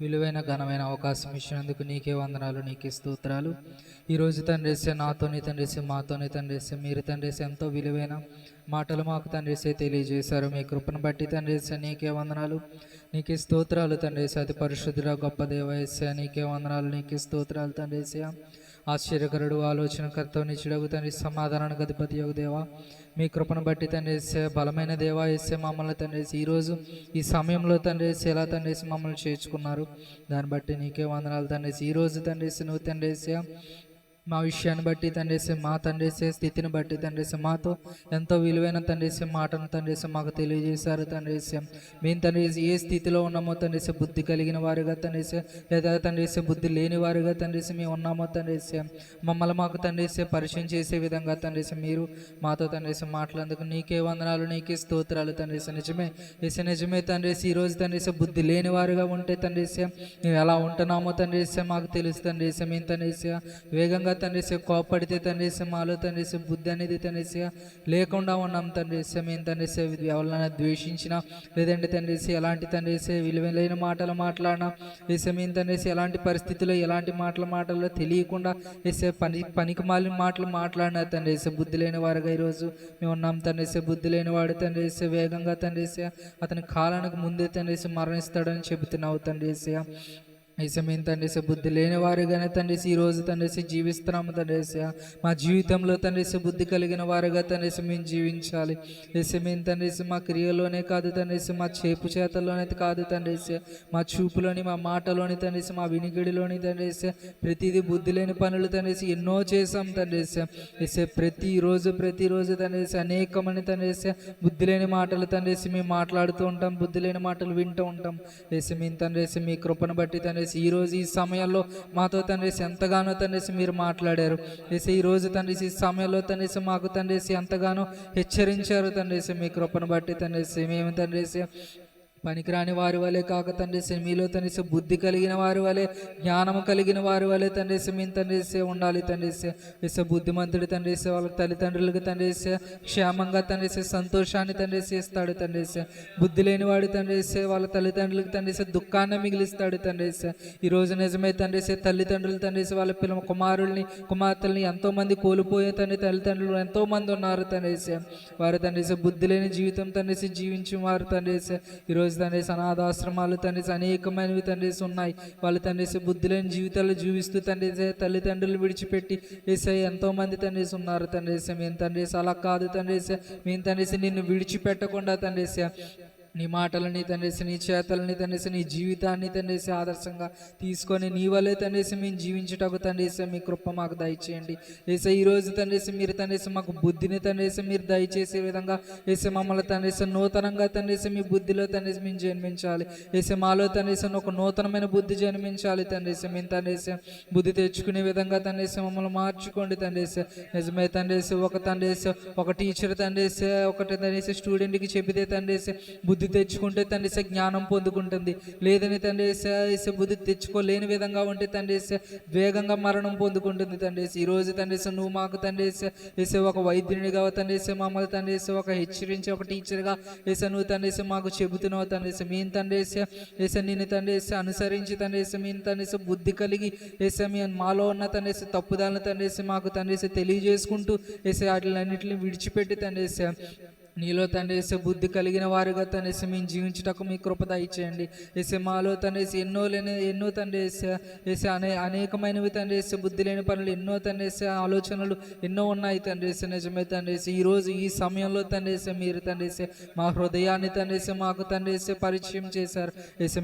విలువైన ఘనమైన అవకాశం ఇచ్చినందుకు నీకే వందనాలు, నీకే స్తోత్రాలు. ఈరోజు తండ్రి యేసయ్యా నాతోని తండ్రి యేసయ్యా, మాతోని తండ్రి యేసయ్యా, మీరు తండ్రి యేసయ్యా ఎంతో విలువైన మాటలు మాకు తండ్రి యేసయ్యా తెలియజేశారు. మీ కృపను బట్టి తండ్రి యేసయ్యా నీకే వందనాలు, నీకే స్తోత్రాలు తండ్రి యేసయ్యా. అతి పరిశుద్ధుడా, గొప్ప దేవా యేసయ్యా, నీకే వందనాలు, నీకే స్తోత్రాలు తండ్రి యేసయ్యా. ఆశ్చర్యకరుడు, ఆలోచనకర్త, నిచ్చుడగు తండ్రి, సమాధానానికి అధిపతి యోగ దేవా, మీ కృపను బట్టి తండ్రి యేసే, బలమైన దేవా యేసే, మమ్మల్ని తండ్రి యేసే ఈరోజు ఈ సమయంలో తండ్రి యేసే ఎలా తండ్రి యేసే మమ్మల్ని చేర్చుకున్నారు, దాన్ని బట్టి నీకే వందనాలు తండ్రి యేసే. ఈరోజు తండ్రి యేసే నువ్వు తండ్రి యేసే మా విషయాన్ని బట్టి తండ్రి మా తండ్రి స్థితిని బట్టి తండ్రి మాతో ఎంతో విలువైన తండ్రి మాటను తండ్రి మాకు తెలియజేశారు తండ్రి. మేము తండ్రి ఏ స్థితిలో ఉన్నామో తండ్రి బుద్ధి కలిగిన వారుగా తండ్రి లేదా తండ్రి బుద్ధి లేని వారుగా తండ్రి మేము ఉన్నామో తండ్రి మమ్మల్ని మాకు తండ్రి పరిచయం చేసే విధంగా తండ్రి మీరు మాతో తండ్రి మాట్లాడేందుకు నీకే వందనాలు, నీకే స్తోత్రాలు తండ్రి. నిజమే నిజమే తండ్రి. ఈరోజు తండ్రి బుద్ధి లేని వారుగా ఉంటే తండ్రి మేము ఎలా ఉంటున్నామో తండ్రి మాకు తెలుసు తండ్రి. మేము తండ్రి వేగంగా తండ్రి కోపడితే తండ్రి మాలో తండ్రి బుద్ధి అనేది తండ్రి లేకుండా ఉన్నాం తండ్రి. మేము తండ్రి ఎవరైనా ద్వేషించినా లేదంటే తండ్రి ఎలాంటి తండ్రి విలువైన మాటలు మాట్లాడినా మేము తండ్రి ఎలాంటి పరిస్థితుల్లో ఎలాంటి మాటల్లో తెలియకుండా పనికి మాలిన మాటలు మాట్లాడినా తండ్రి బుద్ధి లేని వారుగా ఈరోజు మేము ఉన్నాం తండ్రి. బుద్ధి లేని వాడు తండ్రి వేగంగా తండ్రి అతని కాలానికి ముందే తండ్రి మరణిస్తాడని చెబుతున్నావు తండ్రి. మేము తండ్రి బుద్ధి లేని వారుగానే తండ్రి ఈరోజు తండ్రి జీవిస్తున్నాము తండ్రి. మా జీవితంలో తండ్రి బుద్ధి కలిగిన వారుగా తండ్రి మేము జీవించాలి. మేము తండ్రి మా క్రియలోనే కాదు తండ్రి, మా చేపు చేతల్లోనే కాదు తండ్రి, మా చూపులోని మా మాటలోని తండ్రి మా వినికిడిలోని తండ్రి ప్రతిదీ బుద్ధి లేని పనులు తండ్రి ఎన్నో చేసాం తండ్రి. ప్రతిరోజు తండ్రి అనేకమని తండ్రి బుద్ధి లేని మాటలు తండ్రి మేము మాట్లాడుతూ ఉంటాం, బుద్ధి లేని మాటలు వింటూ ఉంటాం. మేము తండ్రి మీ కృపను బట్టి తండ్రి ఈరోజు ఈ సమయంలో మాతో తండ్రి ఎంతగానో తండ్రి మీరు మాట్లాడారు. ఈరోజు తండ్రి ఈ సమయంలో తండ్రి మాకు తండ్రి ఎంతగానో హెచ్చరించారు తండ్రి. మీ కృపను బట్టి తండ్రి మేము తండ్రి పనికిరాని వారి వలె కాక తండ్రి మీలో తండ్రి బుద్ధి కలిగిన వారి వలె, జ్ఞానము కలిగిన వారి వలె తండ్రి మేము తండ్రి ఉండాలి తండ్రి. బుద్ధిమంతుడు తండ్రి వాళ్ళ తల్లిదండ్రులకు తండ్రి క్షేమంగా తండ్రి సంతోషాన్ని తండ్రి ఇస్తాడు తండ్రి. బుద్ధి లేనివాడు తండ్రి వాళ్ళ తల్లిదండ్రులకు తండ్రి దుఃఖాన్ని మిగిలిస్తాడు తండ్రి. ఈరోజు నిజమే తండ్రి తల్లిదండ్రులు తండ్రి వాళ్ళ కుమారుల్ని కుమార్తెల్ని ఎంతో మంది కోల్పోయే తండ్రి తల్లిదండ్రులు ఎంతో మంది ఉన్నారు తండ్రి. వారు తండ్రి బుద్ధి లేని జీవితం తండ్రి జీవించి వారు తండ్రి ఈరోజు తండ్రి అనాథాశ్రమాలు తండ్రి అనేకమైనవి తండ్రి ఉన్నాయి. వాళ్ళు తండ్రి బుద్ధి లేని జీవితాలు జీవిస్తూ తండ్రి తల్లిదండ్రులు విడిచిపెట్టి ఎంతో మంది తండ్రి ఉన్నారు తండ్రి. మేము తండ్రి అలా కాదు తండ్రి, మేము తండ్రి నిన్ను విడిచిపెట్టకుండా తండ్రి నీ మాటలని తండ్రి, నీ చేతలని తండ్రి, నీ జీవితాన్ని తండ్రి ఆదర్శంగా తీసుకొని నీ వల్లే తండ్రి మేము జీవించుటకు తండ్రి మీ కృప మాకు దయచేయండి. ఈరోజు తండ్రి మీరు తండ్రి మాకు బుద్ధిని తండ్రి మీరు దయచేసే విధంగా మమ్మల్ని తండ్రి నూతనంగా తండ్రి మీ బుద్ధిలో తండ్రి మేము జన్మించాలి. మాలో తండ్రి ఒక నూతనమైన బుద్ధి జన్మించాలి తండ్రి. మేము తండ్రి బుద్ధి తెచ్చుకునే విధంగా తండ్రి మమ్మల్ని మార్చుకోండి తండ్రి. నిజమే తండ్రి ఒక టీచర్ తండ్రి ఒకటి తండ్రి స్టూడెంట్కి చెబితే తండ్రి బుద్ధి తెచ్చుకుంటే తండ్రి జ్ఞానం పొందుకుంటుంది. లేదని తండ్రి బుద్ధి తెచ్చుకోలేని విధంగా ఉంటే తండ్రి వేగంగా మరణం పొందుకుంటుంది తండ్రి. ఈరోజు తండ్రి నువ్వు మాకు తండ్రి ఒక వైద్యునిగా తండ్రి మమ్మల్ని తండ్రి ఒక హెచ్చరించి ఒక టీచర్గా నువ్వు తండ్రి మాకు చెబుతున్నావు తండ్రి. మేము తండ్రి నిన్ను తండ్రి అనుసరించి తండ్రి మేము తండ్రి బుద్ధి కలిగి మాలో ఉన్న తండ్రి తప్పుదాలను తండ్రి మాకు తండ్రి తెలియజేసుకుంటూ వాటిలన్నింటిని విడిచిపెట్టి తండ్రి నీలో తండ్రి బుద్ధి కలిగిన వారుగా తండ్రి మేము జీవించుటకు మీ కృప దయచేయండి. మాలో తండ్రి ఎన్నో తండ్రి అనేకమైనవి తండ్రి బుద్ధి లేని పనులు ఎన్నో తండ్రి ఆలోచనలు ఎన్నో ఉన్నాయి తండ్రి. నిజమే తండ్రి ఈరోజు ఈ సమయంలో తండ్రి మీరు తండ్రి మా హృదయాన్ని తండ్రి మాకు తండ్రి పరిచయం చేశారు.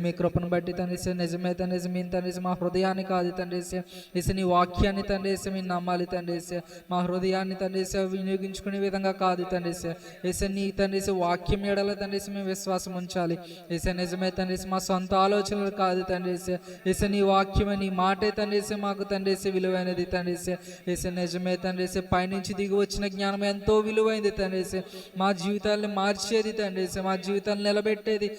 మీ కృపను బట్టి తండ్రి నిజమే తండ్రి మేము తండ్రి మా హృదయాన్ని కాదు తండ్రి నీ వాక్యాన్ని తండ్రి మేము నమ్మాలి తండ్రి. మా హృదయాన్ని తండ్రి వినియోగించుకునే విధంగా కాదు తండ్రి నీ తండ్రి వాక్యం ఎడల తండ్రి మేము విశ్వాసం ఉంచాలి. నిజమే తండ్రి మా సొంత ఆలోచనలు కాదు తండ్రి నీ వాక్యమే నీ మాటే తండ్రి మాకు తండ్రి విలువైనది తండ్రి. నిజమే తండ్రి పైనుంచి దిగి వచ్చిన జ్ఞానం ఎంతో విలువైనది తండ్రి. మా జీవితాలను మార్చేది తండ్రి, మా జీవితాలను నిలబెట్టేది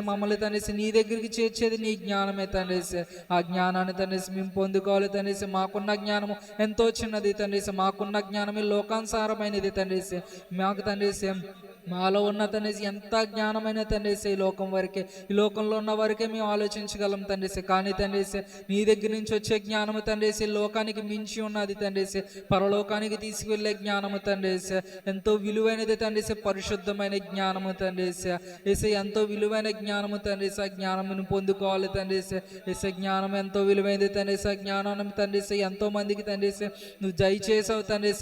మమ్మల్ని తండ్రి నీ దగ్గరికి చేర్చేది నీ జ్ఞానమే తండ్రి. ఆ జ్ఞానాన్ని తండ్రి మేము పొందుకోవాలి తండ్రి. మాకున్న జ్ఞానము ఎంతో చిన్నది తండ్రి, మాకున్న జ్ఞానమే లోకానుసారమైనది తండ్రి. మాకు తండ్రి మాలో ఉన్న తండ్రి ఎంత జ్ఞానమైన తండ్రి ఈ లోకం వరకే, ఈ లోకంలో ఉన్న వరకే మేము ఆలోచించగలం తండ్రి. కానీ తండ్రి నీ దగ్గర నుంచి వచ్చే జ్ఞానము తండ్రి లోకానికి మించి ఉన్నది తండ్రి. పరలోకానికి తీసుకువెళ్ళే జ్ఞానము తండ్రి ఎంతో విలువైనది తండ్రి. పరిశుద్ధమైన జ్ఞానము తండ్రి ఎంతో విలువైన జ్ఞానము తండ్రి. ఆ జ్ఞానమును పొందుకోవాలి తండ్రి. జ్ఞానం ఎంతో విలువైనది తండ్రి. ఆ జ్ఞానం తండ్రి ఎంతో మందికి తండ్రి నువ్వు దయచేసావు తండ్రి.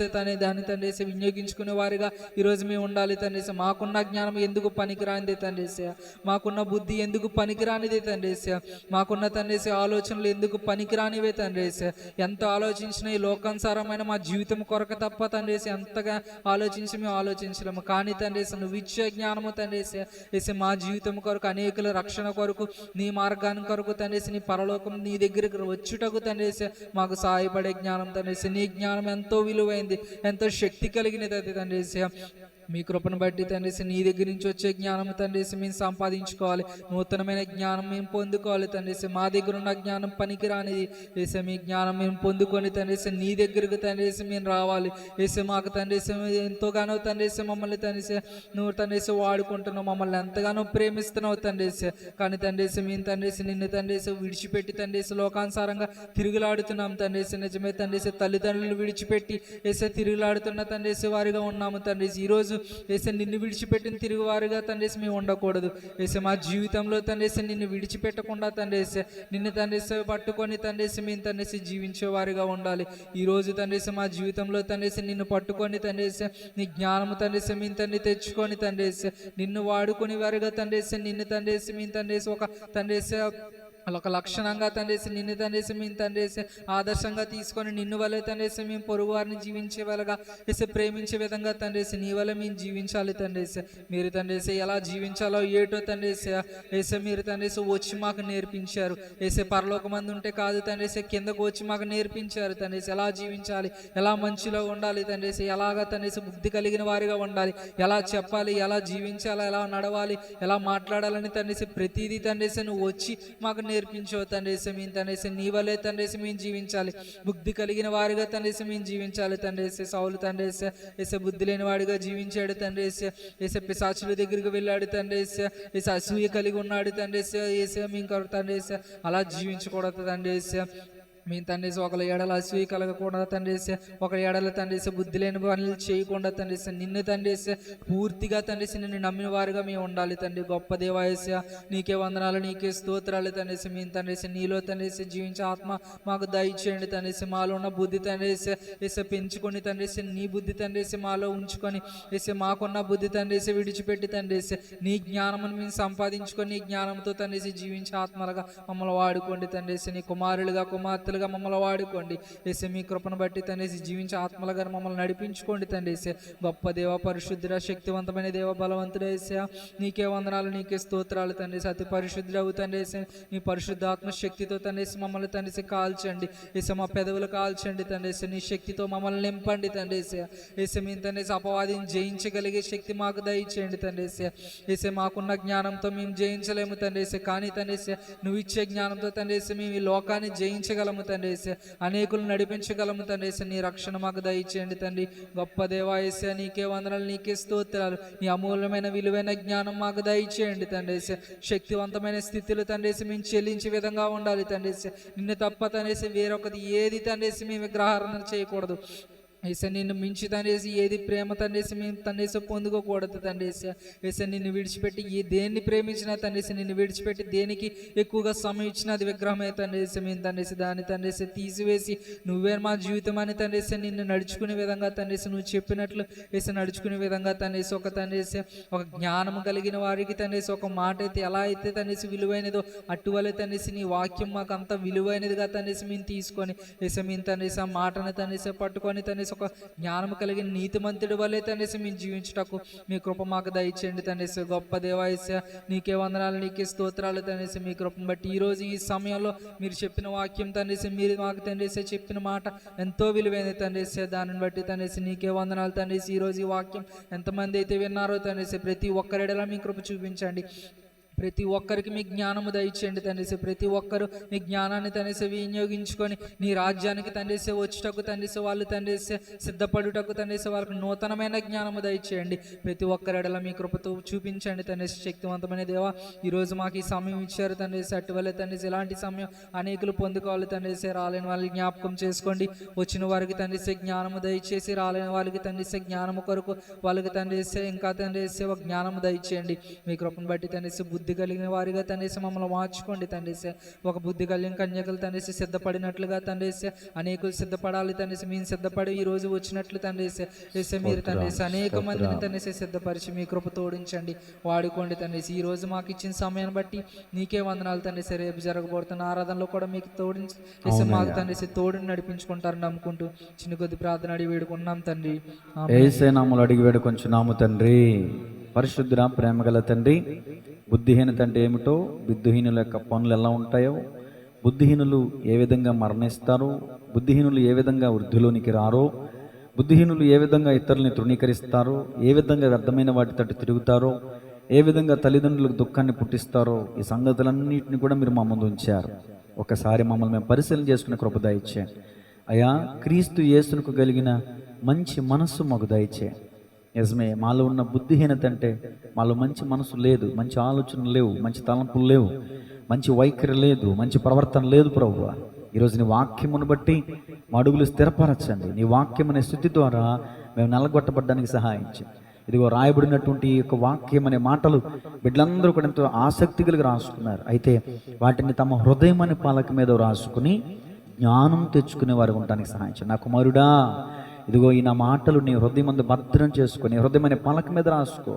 దాన్ని తండ్రి వినియోగించుకునే వారిగా ఈరోజు మేము ఉండాలి తండ్రి. మాకున్న జ్ఞానం ఎందుకు పనికిరానిదే తండ్రి యేసయ్య, మాకున్న బుద్ధి ఎందుకు పనికిరానిదే తండ్రి యేసయ్య, మాకున్న తండ్రి యేసయ్య ఆలోచనలు ఎందుకు పనికిరానివే తండ్రి యేసయ్య. ఎంత ఆలోచించినా ఈ లోకానుసారమైన మా జీవితం కొరకు తప్ప తండ్రి యేసయ్య ఎంతగా ఆలోచించి మేము ఆలోచించలేము. కానీ తండ్రి యేసయ్య నువ్వు ఇచ్చే జ్ఞానము తండ్రి యేసయ్య, యేసయ్య మా జీవితం కొరకు, అనేకుల రక్షణ కొరకు, నీ మార్గాన్ని కొరకు తండ్రి యేసయ్య, నీ పరలోకం నీ దగ్గరికి వచ్చుటకు తండ్రి యేసయ్య మాకు సహాయపడే జ్ఞానం తండ్రి యేసయ్య. నీ జ్ఞానం ఎంతో విలువైంది, ఎంతో శక్తి కలిగినది అది తండ్రి యేసయ్య. మీ కృపను బట్టి తండ్రి నీ దగ్గర నుంచి వచ్చే జ్ఞానం తండ్రి మేము సంపాదించుకోవాలి, నూతనమైన జ్ఞానం మేము పొందుకోవాలి తండ్రి. మా దగ్గర ఉన్న జ్ఞానం పనికిరానిది వేసే, మీ జ్ఞానం మేము పొందుకొని తండ్రి నీ దగ్గరకు తండ్రి మేము రావాలి వేసే. మాకు తండ్రి ఎంతోగానో తండ్రి మమ్మల్ని తండ్రి నువ్వు తండ్రి వాడుకుంటున్నావు, మమ్మల్ని ఎంతగానో ప్రేమిస్తున్నావు తండ్రి. కానీ తండ్రి మేము తండ్రి నిన్ను తండ్రి విడిచిపెట్టి తండ్రి లోకానుసారంగా తిరుగులాడుతున్నాం తండ్రి. నిజమే తండ్రి, తల్లిదండ్రులను విడిచిపెట్టి వేసే తిరుగులాడుతున్న తండ్రి వారిగా ఉన్నాము తండ్రి. ఈరోజు వేసే నిన్ను విడిచిపెట్టిన తిరుగువారుగా తండ్రి మేము ఉండకూడదు వేసే. మా జీవితంలో తండ్రి నిన్ను విడిచిపెట్టకుండా తండ్రి నిన్ను తండ్రి పట్టుకొని తండ్రి మేము తండ్రి జీవించేవారుగా ఉండాలి. ఈ రోజు తండ్రి మా జీవితంలో తండ్రి నిన్ను పట్టుకొని తండ్రి నీ జ్ఞానము తండ్రి మేము తండ్రి తెచ్చుకొని తండ్రి నిన్ను వాడుకొని వారుగా తండ్రి నిన్ను తండ్రి మేము తండ్రి ఒక తండ్రి ఒక లక్షణంగా తండ్రి నిన్ను తండ్రి మేము తండ్రి ఆదర్శంగా తీసుకొని నిన్ను వల్ల తండ్రి మేము పొరుగు వారిని జీవించే వాళ్ళగా ప్రేమించే విధంగా తండ్రి నీ వల్ల మేము జీవించాలి తండ్రి. మీరు తండ్రి ఎలా జీవించాలో ఏటో తండ్రి మీరు తండ్రి వచ్చి మాకు నేర్పించారు పరలోకమందు ఉంటే కాదు తండ్రి కిందకు వచ్చి మాకు నేర్పించారు తండ్రి. ఎలా జీవించాలి, ఎలా మంచిలో ఉండాలి తండ్రి, ఎలాగా తండ్రి బుద్ధి కలిగిన వారిగా ఉండాలి, ఎలా చెప్పాలి, ఎలా జీవించాలి, ఎలా నడవాలి, ఎలా మాట్లాడాలని తండ్రి ప్రతిదీ తండ్రి నువ్వు వచ్చి మాకు నేర్పించవు తండ్రి. మేము తండ్రి నీ వల్లే తండ్రి మేము జీవించాలి, బుద్ధి కలిగిన వారిగా తండ్రి మేము జీవించాలి తండ్రి. సౌలు తండ్రి బుద్ధి లేని వాడిగా జీవించాడు తండ్రి. పిశాచుల దగ్గరికి వెళ్ళాడు తండ్రి. అసూయ కలిగి ఉన్నాడు తండ్రి. మేము తండ్రి అలా జీవించకూడదు తండ్రి. మేము తండ్రి ఒకళ్ళ ఏడల అసూయ కలగకుండా తండ్రి, ఒక ఏడల తండ్రి బుద్ధి లేని పనులు చేయకుండా తండ్రి నిన్ను తండ్రి పూర్తిగా తండ్రి నిన్ను నమ్మిన వారుగా మేము ఉండాలి తండ్రి. గొప్ప దేవాయస్య నీకే వందనాలు, నీకే స్తోత్రాలు తండ్రి. మేము తండ్రి నీలో తండ్రి జీవించే ఆత్మ మాకు దయచేయండి తండ్రి. మాలో ఉన్న బుద్ధి తండ్రి పెంచుకొని తండ్రి నీ బుద్ధి తండ్రి మాలో ఉంచుకొని మాకున్న బుద్ధి తండ్రి విడిచిపెట్టి తండ్రి నీ జ్ఞానమును మేము సంపాదించుకొని నీ జ్ఞానంతో తండ్రి జీవించే ఆత్మలుగా మమ్మల్ని వాడుకోండి తండ్రి. నీ కుమారులుగా కుమార్తెలుగా మమ్మల్ని వాడుకోండి వేసే. మీ కృపను బట్టి తండ్రి జీవించే ఆత్మలుగా మమ్మల్ని నడిపించుకోండి తండ్రి. గొప్ప దేవ, పరిశుద్ధుడ, శక్తివంతమైన దేవ, బలవంతుడు వేసా నీకే వందనాలు, నీకే స్తోత్రాలు తండ్రి. అతి పరిశుద్ధుడు తండ్రి నీ పరిశుద్ధాత్మ శక్తితో తండ్రి మమ్మల్ని తండ్రి కాల్చండి వేసే. మా పెదవులు కాల్చండి తండ్రి. నీ శక్తితో మమ్మల్ని నింపండి తండ్రి వేసే. మేము తండ్రి అపవాదిని జయించగలిగే శక్తి మాకు దయచేయండి తండ్రి వేసే. మాకున్న జ్ఞానంతో మేము జయించలేము తండ్రి, కానీ తండ్రి నువ్వు ఇచ్చే జ్ఞానంతో తండ్రి మేము ఈ లోకాన్ని జయించగలము తండ్రి. అనేకులు నడిపించగలము తండ్రి. నీ రక్షణ మాకు దయచేయండి తండ్రి. గొప్ప దేవాయస్య నీకే వందనాలు, నీకే స్తోత్రాలు. నీ అమూల్యమైన విలువైన జ్ఞానం మాకు దయచేయండి తండ్రి. శక్తివంతమైన స్థితిలో తండ్రి మేము చెల్లించే విధంగా ఉండాలి తండ్రి. నిన్ను తప్ప తండ్రి వేరొకటి ఏది తండ్రి మేము విగ్రహారాధన చేయకూడదు ఏసే. నిన్ను మించి తండ్రి ఏది ప్రేమ తండ్రి మేము తండ్రి పొందుకోకూడదు తండ్రి. ఏసే నిన్ను విడిచిపెట్టి దేన్ని ప్రేమించినా తండ్రి, నిన్ను విడిచిపెట్టి దేనికి ఎక్కువగా సమయం ఇచ్చినా అది విగ్రహమే తండ్రి. మేము తండ్రి దాన్ని తండ్రి తీసివేసి నువ్వే మా జీవితం అని తండ్రి నిన్ను నడుచుకునే విధంగా తండ్రి నువ్వు చెప్పినట్లు వేసి నడుచుకునే విధంగా తండ్రి ఒక తండ్రి ఒక జ్ఞానం కలిగిన వారికి తండ్రి ఒక మాట అయితే ఎలా అయితే తండ్రి విలువైనదో అటువలే తండ్రి నీ వాక్యం మాకు అంత విలువైనదిగా తండ్రి మేము తీసుకొని వేసే. మేము తండ్రి ఆ మాటను తండ్రి పట్టుకొని తండ్రి ఒక జ్ఞానం కలిగిన నీతిమంతుడి వల్లే తండ్రి మేము జీవించటకు మీ కృప మాకు దయచేయండి తండ్రి. గొప్ప దేవాయస్య నీకే వందనాలు, నీకే స్తోత్రాలు తండ్రి. మీ కృపను బట్టి ఈరోజు ఈ సమయంలో మీరు చెప్పిన వాక్యం తండ్రి, మీరు మాకు తండ్రి చెప్పిన మాట ఎంతో విలువైనది తండ్రి. దానిని బట్టి తండ్రి నీకే వందనాలు తండ్రి. ఈరోజు ఈ వాక్యం ఎంతమంది అయితే విన్నారో తండ్రి ప్రతి ఒక్కరిడలా మీ కృప చూపించండి. ప్రతి ఒక్కరికి మీ జ్ఞానము దయచేయండి తండ్రి. ప్రతి ఒక్కరు మీ జ్ఞానాన్ని తండ్రి వినియోగించుకొని నీ రాజ్యానికి తండ్రి వచ్చుటకు తండ్రి వాళ్ళు తండ్రి సిద్ధపడుటకు తండ్రి వాళ్ళకి నూతనమైన జ్ఞానము దయచేయండి. ప్రతి ఒక్కరిడలా మీ కృపతో చూపించండి తండ్రి. శక్తివంతమైన దేవ, ఈరోజు మాకు ఈ సమయం ఇచ్చారు తండ్రి. అటువల్ల తండ్రి ఇలాంటి సమయం అనేకులు పొందుకోవాలి తండ్రి. రాలేని వాళ్ళని జ్ఞాపకం చేసుకోండి. వచ్చిన వారికి తండ్రి జ్ఞానము దయచేసి, రాలేని వాళ్ళకి తండ్రి జ్ఞానము కొరకు వాళ్ళకి తండ్రి ఇంకా తండ్రి జ్ఞానము దయచేయండి. మీ కృపను బట్టి తండ్రి బుద్ధి బుద్ధి కలిగిన వారిగా తండ్రి మమ్మల్ని మార్చుకోండి తండ్రి. ఒక బుద్ధి కలిగిన కన్యకలు తండ్రి సిద్ధపడినట్లుగా తండ్రి అనేకులు సిద్ధపడాలి తండ్రి. మేము సిద్ధపడి ఈ రోజు వచ్చినట్లు తండ్రి మీరు తండ్రి అనేక మందిని తండ్రి సిద్ధపరిచి మీ కృప తోడించండి, వాడుకోండి తండ్రి. ఈ రోజు మాకు ఇచ్చిన సమయాన్ని బట్టి నీకే వందనాలు తండ్రి. రేపు జరగబోతున్న ఆరాధనలో కూడా మీకు తోడించి మాకు తండ్రి తోడుని నడిపించుకుంటారని నమ్ముకుంటూ చిన్న కొద్ది ప్రార్థన అడిగి వేడుకున్నాం తండ్రి. యేసే నామములో అడిగి వేడుకొంచున్నాము తండ్రి. పరిశుద్ధ ప్రేమగల తండ్రి, బుద్ధిహీనత అంటే ఏమిటో, బుద్ధిహీనుల యొక్క పనులు ఎలా ఉంటాయో, బుద్ధిహీనులు ఏ విధంగా మరణిస్తారో, బుద్ధిహీనులు ఏ విధంగా వృద్ధిలోనికి రారో, బుద్ధిహీనులు ఏ విధంగా ఇతరుల్ని తృణీకరిస్తారో, ఏ విధంగా వ్యర్థమైన వాటి తట్టు తిరుగుతారో, ఏ విధంగా తల్లిదండ్రులకు దుఃఖాన్ని పుట్టిస్తారో, ఈ సంగతులన్నింటినీ కూడా మీరు మా ముందు ఉంచారు. ఒకసారి మమ్మల్ని మేము పరిశీలన చేసుకునే కృప దయచేయండి అయ్యా. క్రీస్తు యేసునకు కలిగిన మంచి మనస్సు మాకు దయచేయండి. నిజమే, మాలో ఉన్న బుద్ధిహీనత అంటే మాలో మంచి మనసు లేదు, మంచి ఆలోచనలు లేవు, మంచి తలంపులు లేవు, మంచి వైఖరి లేదు, మంచి ప్రవర్తన లేదు ప్రభువా. ఈరోజు నీ వాక్యమును బట్టి మా అడుగులు స్థిరపరచండి. నీ వాక్యం అనే స్థుతి ద్వారా మేము నలగొట్టబడ్డానికి సహాయించండి. ఇదిగో రాయబడినటువంటి ఈ యొక్క వాక్యం అనే మాటలు బిడ్డలందరూ కూడా ఎంతో ఆసక్తి కలిగి రాసుకున్నారు. అయితే వాటిని తమ హృదయం అనే పాలక మీద రాసుకుని జ్ఞానం తెచ్చుకునే వారు ఉండడానికి సహాయించండి. నా కుమారుడా, ఇదిగో ఈ నా మాటలు నీ హృదయం అందు భద్రం చేసుకొని హృదయం అనే పలక మీద రాసుకో.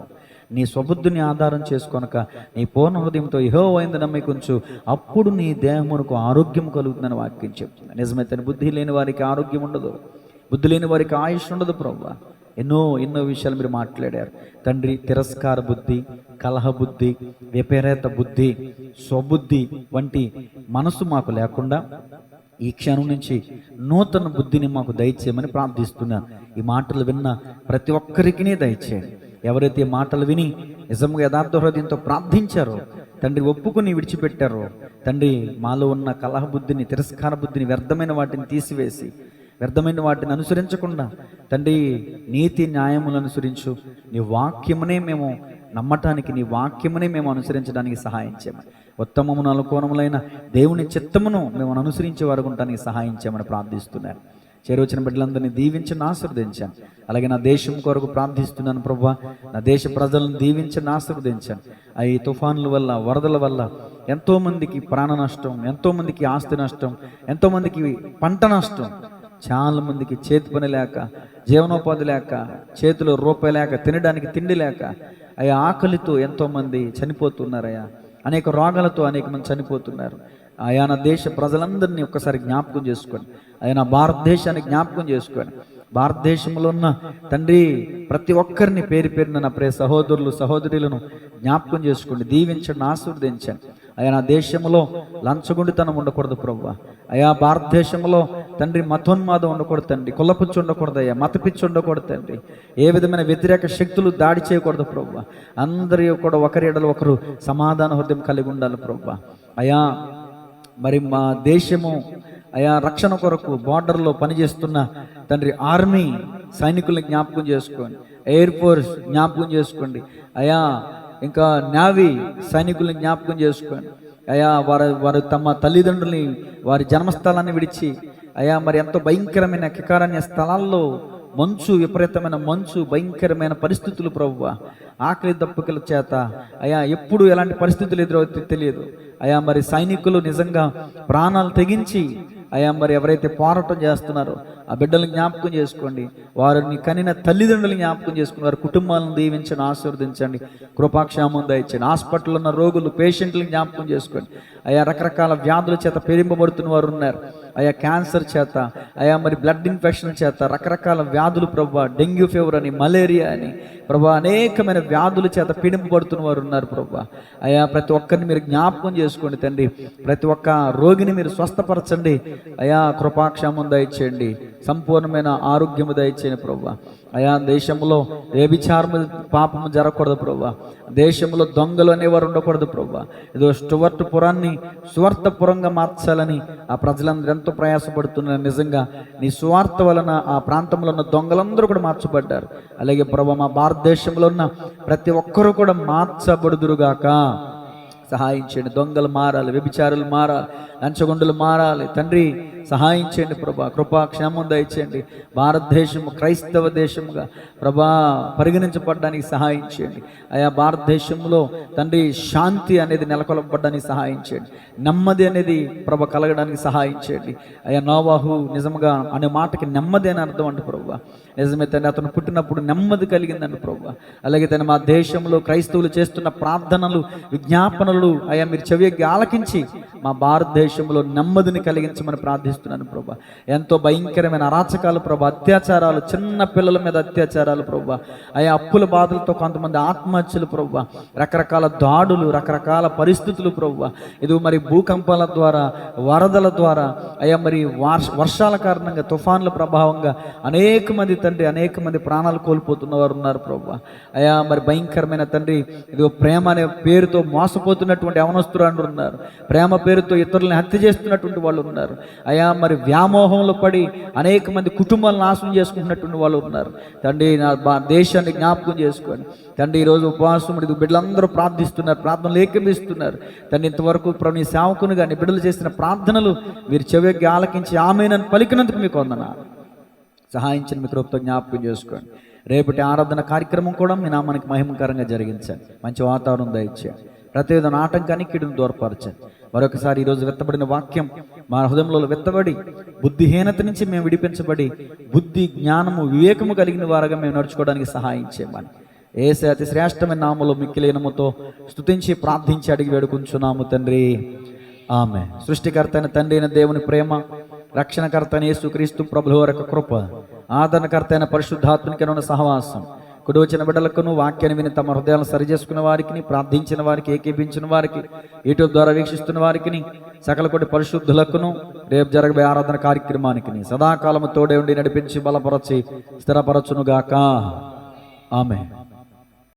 నీ స్వబుద్ధిని ఆధారం చేసుకొనక నీ పూర్ణ హృదయంతో యెహోవా నమ్మికుంచు, అప్పుడు నీ దేహమునకు ఆరోగ్యం కలుగుతుందని వాక్యం చెప్తుంది. నిజమైతే బుద్ధి లేని వారికి ఆరోగ్యం ఉండదు, బుద్ధి లేని వారికి ఆయుష్ ఉండదు ప్రభువా. ఎన్నో విషయాలు మీరు మాట్లాడారు తండ్రి. తిరస్కార బుద్ధి, కలహ బుద్ధి, వ్యతిరేక బుద్ధి, స్వబుద్ధి వంటి మనసు మాకు లేకుండా ఈ క్షణం నుంచి నూతన బుద్ధిని మాకు దయచేయమని ప్రార్థిస్తున్నాను. ఈ మాటలు విన్న ప్రతి ఒక్కరికి దయచేయండి. ఎవరైతే మాటలు విని నిజంగా యథార్థ హృదయంతో ప్రార్థించారో తండ్రి, ఒప్పుకుని విడిచిపెట్టారో తండ్రి, మాలో ఉన్న కలహ బుద్ధిని, తిరస్కార బుద్ధిని, వ్యర్థమైన వాటిని తీసివేసి వ్యర్థమైన వాటిని అనుసరించకుండా తండ్రి నీతి న్యాయములను అనుసరించు. నీ వాక్యమునే మేము నమ్మటానికి, నీ వాక్యమునే మేము అనుసరించడానికి సహాయం చేయమని, ఉత్తమమును అనుకోణములైన దేవుని చిత్తమును మేము అనుసరించే వారు ఉండటానికి సహాయం చేయమని ప్రార్థిస్తున్నాను. చేరవచ్చిన బిడ్డలందరినీ దీవించని ఆశీర్వదించాను. అలాగే నా దేశం కొరకు ప్రార్థిస్తున్నాను ప్రభువా. నా దేశ ప్రజలను దీవించని ఆశీర్వదించాను. ఈ తుఫానుల వల్ల, వరదల వల్ల ఎంతోమందికి ప్రాణ నష్టం, ఎంతోమందికి ఆస్తి నష్టం, ఎంతోమందికి పంట నష్టం, చాలా మందికి చేతి పని లేక, జీవనోపాధి లేక, చేతిలో రూపాయి లేక, తినడానికి తిండి లేక, అయ్యా ఆకలితో ఎంతోమంది చనిపోతున్నారయ్యా. అనేక రోగాలతో అనేక మంది చనిపోతున్నారు. ఆయా నా దేశ ప్రజలందరినీ ఒక్కసారి జ్ఞాపకం చేసుకోండి. ఆయన భారతదేశాన్ని జ్ఞాపకం చేసుకోండి. భారతదేశంలో ఉన్న తండ్రి ప్రతి ఒక్కరిని పేరు పేరున నా ప్రియ సహోదరులు సహోదరులను జ్ఞాపకం చేసుకోండి, దీవించండి, ఆశీర్వదించండి. అయా నా దేశంలో లంచగొండితనం ఉండకూడదు ప్రభువా. అయా భారతదేశంలో తండ్రి మతోన్మాదం ఉండకూడదు తండ్రి, కులపిచ్చి ఉండకూడదు అయ్యా, మతపిచ్చి ఉండకూడదు తండ్రి, ఏ విధమైన వ్యతిరేక శక్తులు దాడి చేయకూడదు ప్రభువా. అందరి కూడా ఒకరి ఎడలు ఒకరు సమాధాన హృదయం కలిగి ఉండాలి ప్రభువా. అయా మరి మా దేశము అయా రక్షణ కొరకు బార్డర్లో పనిచేస్తున్న తండ్రి ఆర్మీ సైనికుల్ని జ్ఞాపకం చేసుకోండి, ఎయిర్ ఫోర్స్ జ్ఞాపకం చేసుకోండి అయా, ఇంకా నేవీ సైనికుల్ని జ్ఞాపకం చేసుకోండి అయా. వారు తమ తల్లిదండ్రుల్ని వారి జన్మస్థలాన్ని విడిచి అయా మరి ఎంతో భయంకరమైన కికారణ్య స్థలాల్లో మంచు, విపరీతమైన మంచు, భయంకరమైన పరిస్థితులు ప్రభువా, ఆకలి దప్పుకల చేత అయా ఎప్పుడు ఎలాంటి పరిస్థితులు ఎదురవుతాయో తెలియదు అయా. మరి సైనికులు నిజంగా ప్రాణాలు తెగించి అయా మరి ఎవరైతే పోరాటం చేస్తున్నారో ఆ బిడ్డలను జ్ఞాపకం చేసుకోండి, వారిని కనిన తల్లిదండ్రులను జ్ఞాపకం చేసుకుని వారి కుటుంబాలను దీవించండి, ఆశీర్వదించండి, కృపాక్షేమం దయచండి. హాస్పిటల్లో ఉన్న రోగులు, పేషెంట్లను జ్ఞాపకం చేసుకోండి అయా. రకరకాల వ్యాధుల చేత పీడింపబడుతున్న వారు ఉన్నారు అయా, క్యాన్సర్ చేత అయా మరి బ్లడ్ ఇన్ఫెక్షన్ చేత రకరకాల వ్యాధులు ప్రభా, డెంగ్యూ ఫీవర్ అని, మలేరియా అని ప్రభా, అనేకమైన వ్యాధుల చేత పీడింపబడుతున్న వారు ఉన్నారు ప్రభా అయా. ప్రతి ఒక్కరిని మీరు జ్ఞాపకం చేసుకోండి తండ్రి, ప్రతి ఒక్క రోగిని మీరు స్వస్థపరచండి అయా. కృపాక్షేమం దయచేయండి, సంపూర్ణమైన ఆరోగ్యము దయచేయండి ప్రభా అయా. దేశంలో వ్యభిచారము పాపము జరగకూడదు ప్రభా, దేశంలో దొంగలు అనేవారు ఉండకూడదు ప్రభా. ఏదో స్టువర్ట్ పురాన్ని సువార్తపురంగా మార్చాలని ఆ ప్రజలందరూ ఎంతో ప్రయాసపడుతున్నారు. నిజంగా నీ సువార్త వలన ఆ ప్రాంతంలో ఉన్న దొంగలందరూ కూడా మార్చబడ్డారు. అలాగే ప్రభా మా భారతదేశంలో ఉన్న ప్రతి ఒక్కరూ కూడా మార్చబడుదురుగాక సహాయం చేయండి. దొంగలు మారాలి, వ్యభిచారులు మారాలి, లంచగొండలు మారాలి తండ్రి సహాయం చేయండి ప్రభా. కృపా క్షేమం దయచేయండి. భారతదేశము క్రైస్తవ దేశముగా ప్రభా పరిగణించబడడానికి సహాయం చేయండి అయా. భారతదేశంలో తండ్రి శాంతి అనేది నెలకొల్పబడడానికి సహాయం చేయండి. నెమ్మది అనేది ప్రభ కలగడానికి సహాయం చేయండి అయ్యా. నోవాహు నిజంగా అనే మాటకి నెమ్మది అని అర్థం అంటే ప్రభు. నిజమే తండ్రి, అతను పుట్టినప్పుడు నెమ్మది కలిగిందండి ప్రభు. అలాగే తను మా దేశంలో క్రైస్తవులు చేస్తున్న ప్రార్థనలు, విజ్ఞాపనలు అయ్యా మీరు చెవికి ఆలకించి మా భారతదేశంలో నెమ్మదిని కలిగించమని ప్రార్థిస్తున్నాను ప్రభు. ఎంతో భయంకరమైన అరాచకాలు ప్రభు, అత్యాచారాలు, చిన్న పిల్లల మీద అత్యాచారాలు ప్రభు అయ్యా. అప్పుల బాధలతో కొంతమంది ఆత్మహత్యలు ప్రభు, రకరకాల దాడులు, రకరకాల పరిస్థితులు ప్రభు. ఇది మరి భూకంపాల ద్వారా, వరదల ద్వారా అయ్యా, మరి వర్షాల కారణంగా, తుఫాన్ల ప్రభావంగా అనేక మంది తండ్రి, అనేక మంది ప్రాణాలు కోల్పోతున్న వారు ఉన్నారు ప్రభు అయ్యా. మరి భయంకరమైన తండ్రి ఇది ప్రేమ అనే పేరుతో మోసపోతున్నటువంటి యవనస్తులు ఉన్నారు. ప్రేమ పేరుతో ఇతరులను హత్య చేస్తున్నటువంటి వాళ్ళు ఉన్నారు అయ్యా. మరి వ్యామోహంలో పడి అనేక మంది కుటుంబాలను నాశనం చేసుకుంటున్నటువంటి వాళ్ళు ఉన్నారు తండ్రి. నా దేశాన్ని జ్ఞాపకం చేసుకోండి తండ్రి. ఈరోజు ఉపవాసం ఇది బిడ్డలందరూ ప్రార్థిస్తున్నారు, ప్రార్థనలు ఏకమిస్తున్నారు తండ్రి. ఇంతవరకు నీ సేవకునిగా నీ బిడ్డలు చేసిన ప్రార్థనలు మీరు చెవికి ఆలకించి ఆమేనని పలికినందుకు మీకు వందనాలు. సహాయించిన మీ కృపతో జ్ఞాపకం చేసుకోండి. రేపటి ఆరాధన కార్యక్రమం కూడా మీ నామానికి మహిమకరంగా జరిగించండి. మంచి వాతావరణం దయచేయండి. ప్రతి విధమైన ఆటంకాన్ని కీడును దూరపరచండి. మరొకసారి ఈరోజు విత్తబడిన వాక్యం మా హృదయంలో విత్తబడి బుద్ధిహీనత నుంచి మేము విడిపించబడి బుద్ధి, జ్ఞానము, వివేకము కలిగిన వారుగా మేము నడుచుకోవడానికి సహాయం చేయమని యేసు అతి శ్రేష్టమైన నామములో మిక్కిలి నామముతో స్తుతించి ప్రార్థించి అడిగి వేడుకుంటున్నాము తండ్రి, ఆమె. సృష్టికర్త అయిన తండ్రి అయిన దేవుని ప్రేమ, రక్షణకర్త అయిన యేసుక్రీస్తు ప్రభువు వారి కృప, ఆదరణకర్త అయిన పరిశుద్ధాత్మనికైన ఉన్న సహవాసం కుడి వచ్చిన బిడ్డలకును, వాక్యాన్ని విని తమ హృదయాలను సరిచేసుకున్న వారికి, ప్రార్థించిన వారికి, ఏకీపించిన వారికి, యూట్యూబ్ ద్వారా వీక్షిస్తున్న వారికి, సకల కొట్టి పరిశుద్ధులకును రేపు జరగబోయే ఆరాధన కార్యక్రమానికి సదాకాలము తోడే ఉండి నడిపించి బలపరచి స్థిరపరచునుగాక. ఆమె.